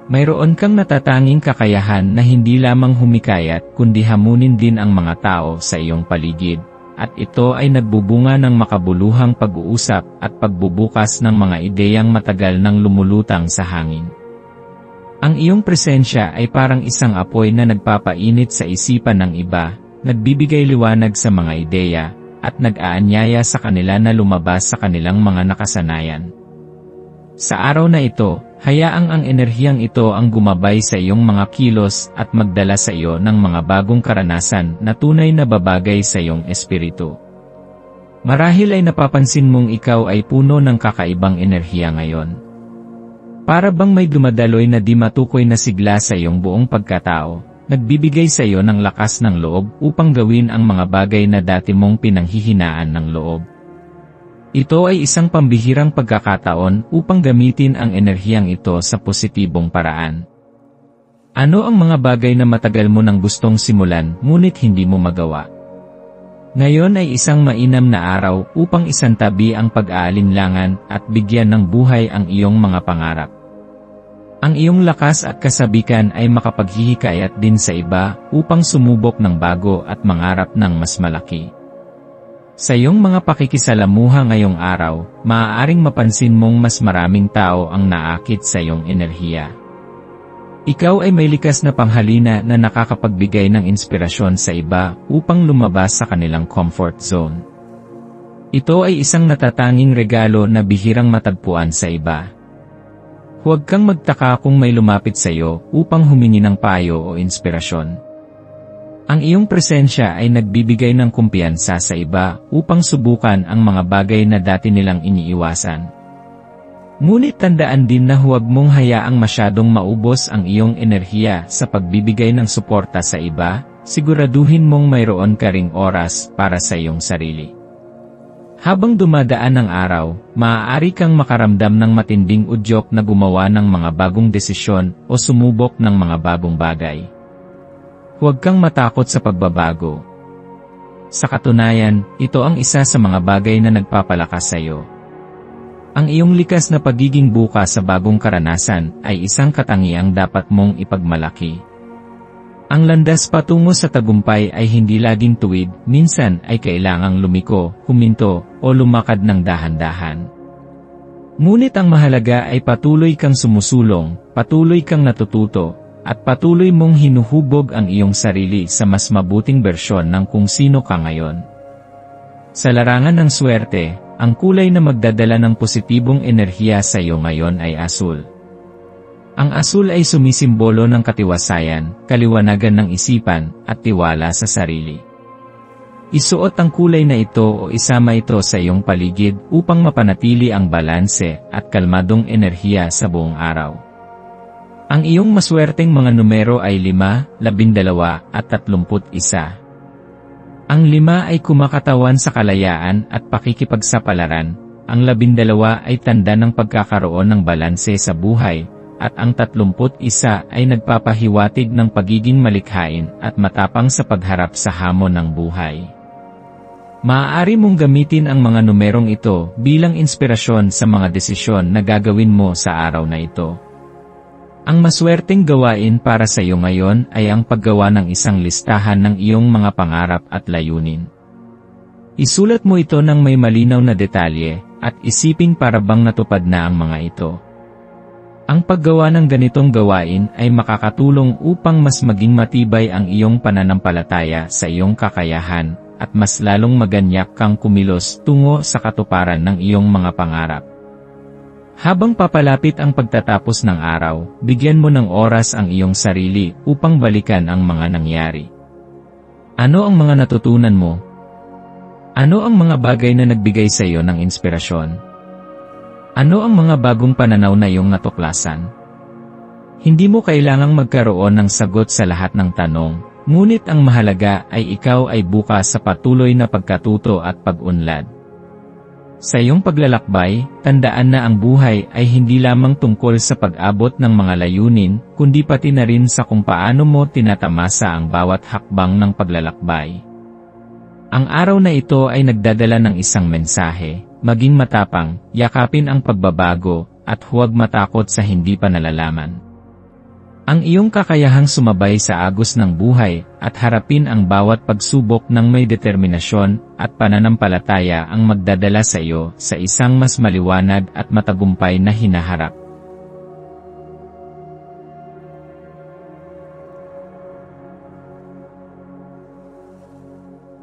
Mayroon kang natatanging kakayahan na hindi lamang humikayat kundi hamunin din ang mga tao sa iyong paligid. At ito ay nagbubunga ng makabuluhang pag-uusap at pagbubukas ng mga ideyang matagal nang lumulutang sa hangin. Ang iyong presensya ay parang isang apoy na nagpapainit sa isipan ng iba, nagbibigay liwanag sa mga ideya, at nag-aanyaya sa kanila na lumabas sa kanilang mga nakasanayan. Sa araw na ito, hayaang ang enerhiyang ito ang gumabay sa iyong mga kilos at magdala sa iyo ng mga bagong karanasan na tunay na babagay sa iyong espiritu. Marahil ay napapansin mong ikaw ay puno ng kakaibang enerhiya ngayon. Para bang may dumadaloy na di matukoy na sigla sa iyong buong pagkatao, nagbibigay sa iyo ng lakas ng loob upang gawin ang mga bagay na dati mong pinanghihinaan ng loob. Ito ay isang pambihirang pagkakataon upang gamitin ang enerhiyang ito sa positibong paraan. Ano ang mga bagay na matagal mo nang gustong simulan ngunit hindi mo magawa? Ngayon ay isang mainam na araw upang isantabi ang pag-aalinlangan at bigyan ng buhay ang iyong mga pangarap. Ang iyong lakas at kasabikan ay makapaghihikayat din sa iba upang sumubok ng bago at mangarap ng mas malaki. Sa iyong mga pakikisalamuha ngayong araw, maaaring mapansin mong mas maraming tao ang naakit sa iyong enerhiya. Ikaw ay may likas na panghalina na nakakapagbigay ng inspirasyon sa iba upang lumabas sa kanilang comfort zone. Ito ay isang natatanging regalo na bihirang matagpuan sa iba. Huwag kang magtaka kung may lumapit sa iyo upang humingi ng payo o inspirasyon. Ang iyong presensya ay nagbibigay ng kumpiyansa sa iba upang subukan ang mga bagay na dati nilang iniiwasan. Ngunit tandaan din na huwag mong hayaang masyadong maubos ang iyong enerhiya sa pagbibigay ng suporta sa iba, siguraduhin mong mayroon ka ring oras para sa iyong sarili. Habang dumadaan ang araw, maaari kang makaramdam ng matinding udyok na gumawa ng mga bagong desisyon o sumubok ng mga bagong bagay. Huwag kang matakot sa pagbabago. Sa katunayan, ito ang isa sa mga bagay na nagpapalakas sa iyo. Ang iyong likas na pagiging bukas sa bagong karanasan ay isang katangiang dapat mong ipagmalaki. Ang landas patungo sa tagumpay ay hindi laging tuwid, minsan ay kailangang lumiko, huminto, o lumakad ng dahan-dahan. Ngunit ang mahalaga ay patuloy kang sumusulong, patuloy kang natututo, at patuloy mong hinuhubog ang iyong sarili sa mas mabuting bersyon ng kung sino ka ngayon. Sa larangan ng swerte, ang kulay na magdadala ng positibong enerhiya sa iyo ngayon ay asul. Ang asul ay sumisimbolo ng katiwasayan, kaliwanagan ng isipan, at tiwala sa sarili. Isuot ang kulay na ito o isama ito sa iyong paligid upang mapanatili ang balanse at kalmadong enerhiya sa buong araw. Ang iyong maswerteng mga numero ay 5, 12, at 31. Ang 5 ay kumakatawan sa kalayaan at pakikipagsapalaran, ang 12 ay tanda ng pagkakaroon ng balanse sa buhay, at ang 31 ay nagpapahiwatig ng pagiging malikhain at matapang sa pagharap sa hamon ng buhay. Maaari mong gamitin ang mga numerong ito bilang inspirasyon sa mga desisyon na gagawin mo sa araw na ito. Ang maswerteng gawain para sa iyo ngayon ay ang paggawa ng isang listahan ng iyong mga pangarap at layunin. Isulat mo ito ng may malinaw na detalye, at isiping para bang natupad na ang mga ito. Ang paggawa ng ganitong gawain ay makakatulong upang mas maging matibay ang iyong pananampalataya sa iyong kakayahan, at mas lalong maganyak kang kumilos tungo sa katuparan ng iyong mga pangarap. Habang papalapit ang pagtatapos ng araw, bigyan mo ng oras ang iyong sarili upang balikan ang mga nangyari. Ano ang mga natutunan mo? Ano ang mga bagay na nagbigay sa iyo ng inspirasyon? Ano ang mga bagong pananaw na iyong natuklasan? Hindi mo kailangang magkaroon ng sagot sa lahat ng tanong, ngunit ang mahalaga ay ikaw ay bukas sa patuloy na pagkatuto at pag-unlad. Sa iyong paglalakbay, tandaan na ang buhay ay hindi lamang tungkol sa pag-abot ng mga layunin, kundi pati na rin sa kung paano mo tinatamasa ang bawat hakbang ng paglalakbay. Ang araw na ito ay nagdadala ng isang mensahe: maging matapang, yakapin ang pagbabago, at huwag matakot sa hindi pa nalalaman. Ang iyong kakayahang sumabay sa agos ng buhay, at harapin ang bawat pagsubok ng may determinasyon, at pananampalataya ang magdadala sa iyo sa isang mas maliwanag at matagumpay na hinaharap.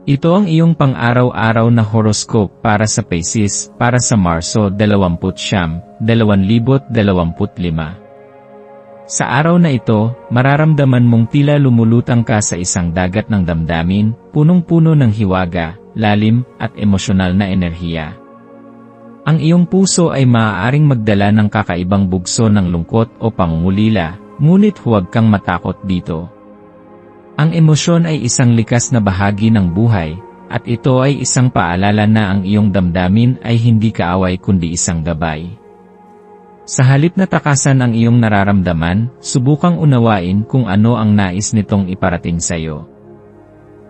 Ito ang iyong pang-araw-araw na horoscope para sa Pisces para sa Marso 29, 2025. Sa araw na ito, mararamdaman mong tila lumulutang ka sa isang dagat ng damdamin, punong-puno ng hiwaga, lalim, at emosyonal na enerhiya. Ang iyong puso ay maaaring magdala ng kakaibang bugso ng lungkot o pangungulila, ngunit huwag kang matakot dito. Ang emosyon ay isang likas na bahagi ng buhay, at ito ay isang paalala na ang iyong damdamin ay hindi kaaway kundi isang gabay. Sa halip na takasan ang iyong nararamdaman, subukang unawain kung ano ang nais nitong iparating sa iyo.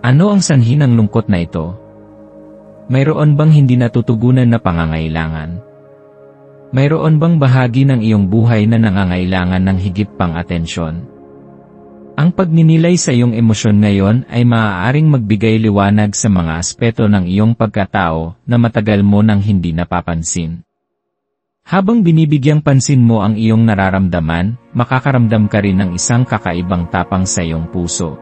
Ano ang sanhi ng lungkot na ito? Mayroon bang hindi natutugunan na pangangailangan? Mayroon bang bahagi ng iyong buhay na nangangailangan ng higit pang atensyon? Ang pagninilay sa iyong emosyon ngayon ay maaaring magbigay liwanag sa mga aspeto ng iyong pagkatao na matagal mo nang hindi napapansin. Habang binibigyang pansin mo ang iyong nararamdaman, makakaramdam ka rin ng isang kakaibang tapang sa iyong puso.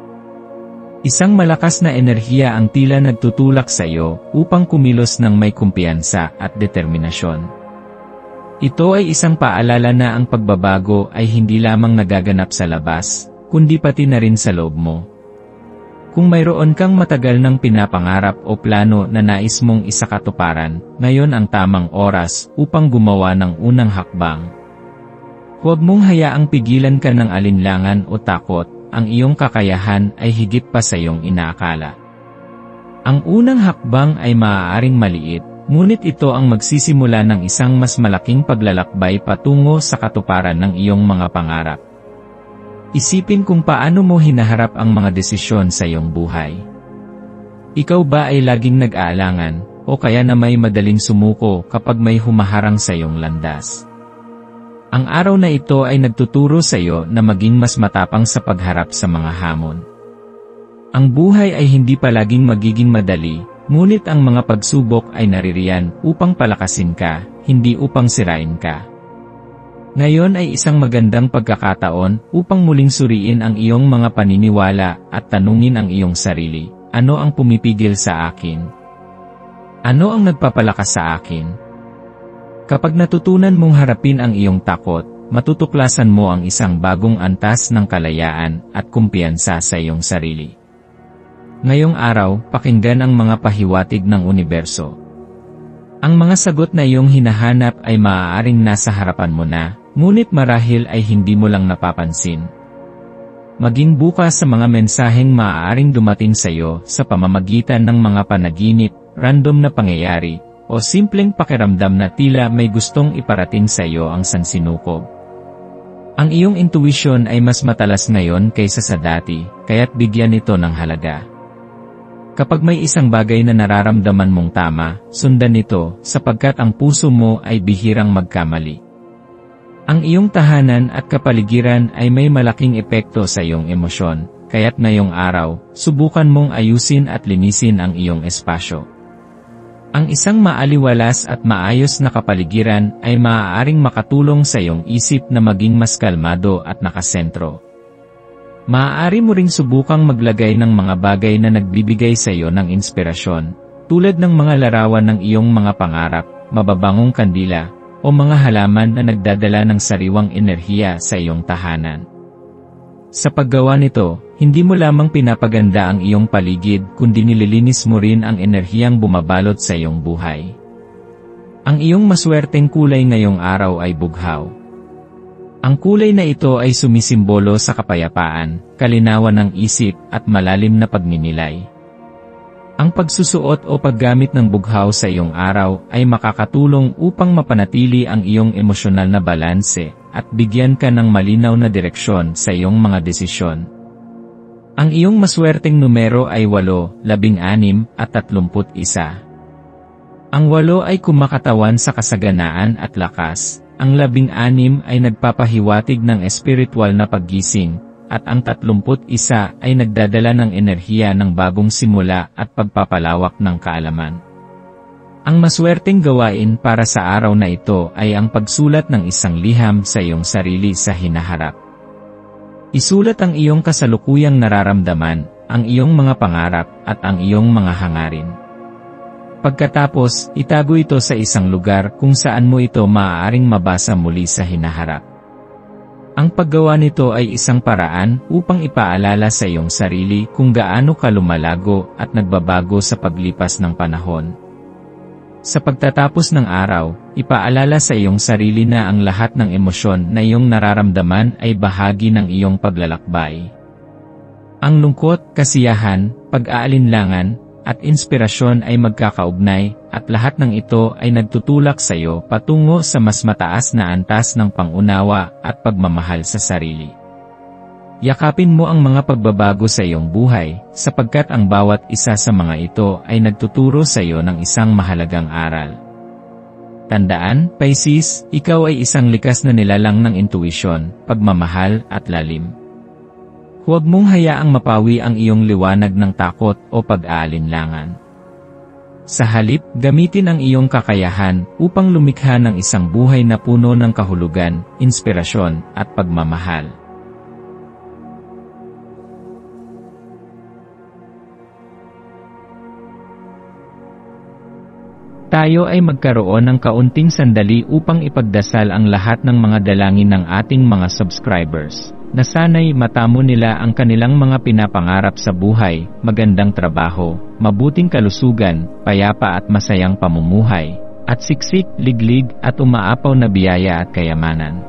Isang malakas na enerhiya ang tila nagtutulak sa iyo upang kumilos ng may kumpiyansa at determinasyon. Ito ay isang paalala na ang pagbabago ay hindi lamang nagaganap sa labas, kundi pati na rin sa loob mo. Kung mayroon kang matagal ng pinapangarap o plano na nais mong isakatuparan, ngayon ang tamang oras upang gumawa ng unang hakbang. Huwag mong hayaang pigilan ka ng alinlangan o takot, ang iyong kakayahan ay higit pa sa iyong inaakala. Ang unang hakbang ay maaaring maliit, ngunit ito ang magsisimula ng isang mas malaking paglalakbay patungo sa katuparan ng iyong mga pangarap. Isipin kung paano mo hinaharap ang mga desisyon sa iyong buhay. Ikaw ba ay laging nag-aalangan, o kaya na may madaling sumuko kapag may humaharang sa iyong landas? Ang araw na ito ay nagtuturo sa iyo na maging mas matapang sa pagharap sa mga hamon. Ang buhay ay hindi palaging magiging madali, ngunit ang mga pagsubok ay naririyan upang palakasin ka, hindi upang sirain ka. Ngayon ay isang magandang pagkakataon upang muling suriin ang iyong mga paniniwala at tanungin ang iyong sarili, ano ang pumipigil sa akin? Ano ang nagpapalakas sa akin? Kapag natutunan mong harapin ang iyong takot, matutuklasan mo ang isang bagong antas ng kalayaan at kumpiyansa sa iyong sarili. Ngayong araw, pakinggan ang mga pahiwatig ng universo. Ang mga sagot na iyong hinahanap ay maaaring nasa harapan mo na, ngunit marahil ay hindi mo lang napapansin. Maging bukas sa mga mensaheng maaaring dumating sa iyo sa pamamagitan ng mga panaginip, random na pangyayari, o simpleng pakiramdam na tila may gustong iparating sa iyo ang sansinukob. Ang iyong intuition ay mas matalas ngayon kaysa sa dati, kaya't bigyan ito ng halaga. Kapag may isang bagay na nararamdaman mong tama, sundan ito, sapagkat ang puso mo ay bihirang magkamali. Ang iyong tahanan at kapaligiran ay may malaking epekto sa iyong emosyon, kaya't ngayong araw, subukan mong ayusin at linisin ang iyong espasyo. Ang isang maaliwalas at maayos na kapaligiran ay maaaring makatulong sa iyong isip na maging mas kalmado at nakasentro. Maaari mo ring subukang maglagay ng mga bagay na nagbibigay sa iyo ng inspirasyon, tulad ng mga larawan ng iyong mga pangarap, mababangong kandila, o mga halaman na nagdadala ng sariwang enerhiya sa iyong tahanan. Sa paggawa nito, hindi mo lamang pinapaganda ang iyong paligid kundi nililinis mo rin ang enerhiyang bumabalot sa iyong buhay. Ang iyong maswerteng kulay ngayong araw ay bughaw. Ang kulay na ito ay sumisimbolo sa kapayapaan, kalinawan ng isip at malalim na pagninilay. Ang pagsusuot o paggamit ng bughaw sa iyong araw ay makakatulong upang mapanatili ang iyong emosyonal na balanse at bigyan ka ng malinaw na direksyon sa iyong mga desisyon. Ang iyong maswerteng numero ay 8, 16 at 31. Ang 8 ay kumakatawan sa kasaganaan at lakas, ang 16 ay nagpapahiwatig ng espiritual na paggising, at ang 31 ay nagdadala ng enerhiya ng bagong simula at pagpapalawak ng kaalaman. Ang maswerteng gawain para sa araw na ito ay ang pagsulat ng isang liham sa iyong sarili sa hinaharap. Isulat ang iyong kasalukuyang nararamdaman, ang iyong mga pangarap, at ang iyong mga hangarin. Pagkatapos, itago ito sa isang lugar kung saan mo ito maaaring mabasa muli sa hinaharap. Ang paggawa nito ay isang paraan upang ipaalala sa iyong sarili kung gaano ka lumalago at nagbabago sa paglipas ng panahon. Sa pagtatapos ng araw, ipaalala sa iyong sarili na ang lahat ng emosyon na iyong nararamdaman ay bahagi ng iyong paglalakbay. Ang lungkot, kasiyahan, pag-aalinlangan, at inspirasyon ay magkakaugnay, at lahat ng ito ay nagtutulak sa iyo patungo sa mas mataas na antas ng pangunawa at pagmamahal sa sarili. Yakapin mo ang mga pagbabago sa iyong buhay, sapagkat ang bawat isa sa mga ito ay nagtuturo sa iyo ng isang mahalagang aral. Tandaan, Pisces, ikaw ay isang likas na nilalang ng intuisyon, pagmamahal at lalim. Huwag mong hayaang mapawi ang iyong liwanag ng takot o pag-aalinlangan. Sa halip, gamitin ang iyong kakayahan upang lumikha ng isang buhay na puno ng kahulugan, inspirasyon, at pagmamahal. Tayo ay magkaroon ng kaunting sandali upang ipagdasal ang lahat ng mga dalangin ng ating mga subscribers, na sana'y matamo nila ang kanilang mga pinapangarap sa buhay, magandang trabaho, mabuting kalusugan, payapa at masayang pamumuhay, at siksik, liglig at umaapaw na biyaya at kayamanan.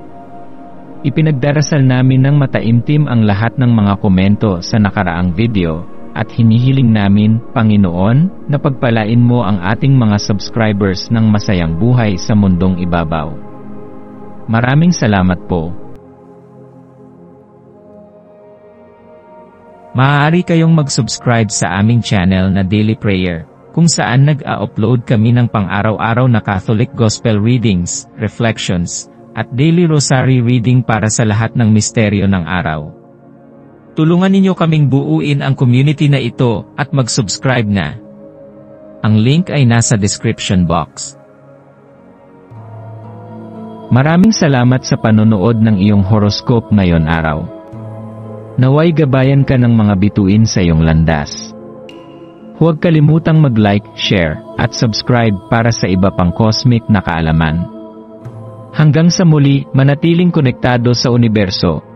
Ipinagdarasal namin ng mataimtim ang lahat ng mga komento sa nakaraang video, at hinihiling namin, Panginoon, na pagpalain mo ang ating mga subscribers ng masayang buhay sa mundong ibabaw. Maraming salamat po. Maaari kayong mag-subscribe sa aming channel na Daily Prayer, kung saan nag-a-upload kami ng pang-araw-araw na Catholic Gospel Readings, Reflections, at Daily Rosary Reading para sa lahat ng misteryo ng araw. Tulungan ninyo kaming buuin ang community na ito at mag-subscribe na. Ang link ay nasa description box. Maraming salamat sa panonood ng iyong horoscope ngayon araw. Naway gabayan ka ng mga bituin sa iyong landas. Huwag kalimutang mag-like, share, at subscribe para sa iba pang cosmic na kaalaman. Hanggang sa muli, manatiling konektado sa universo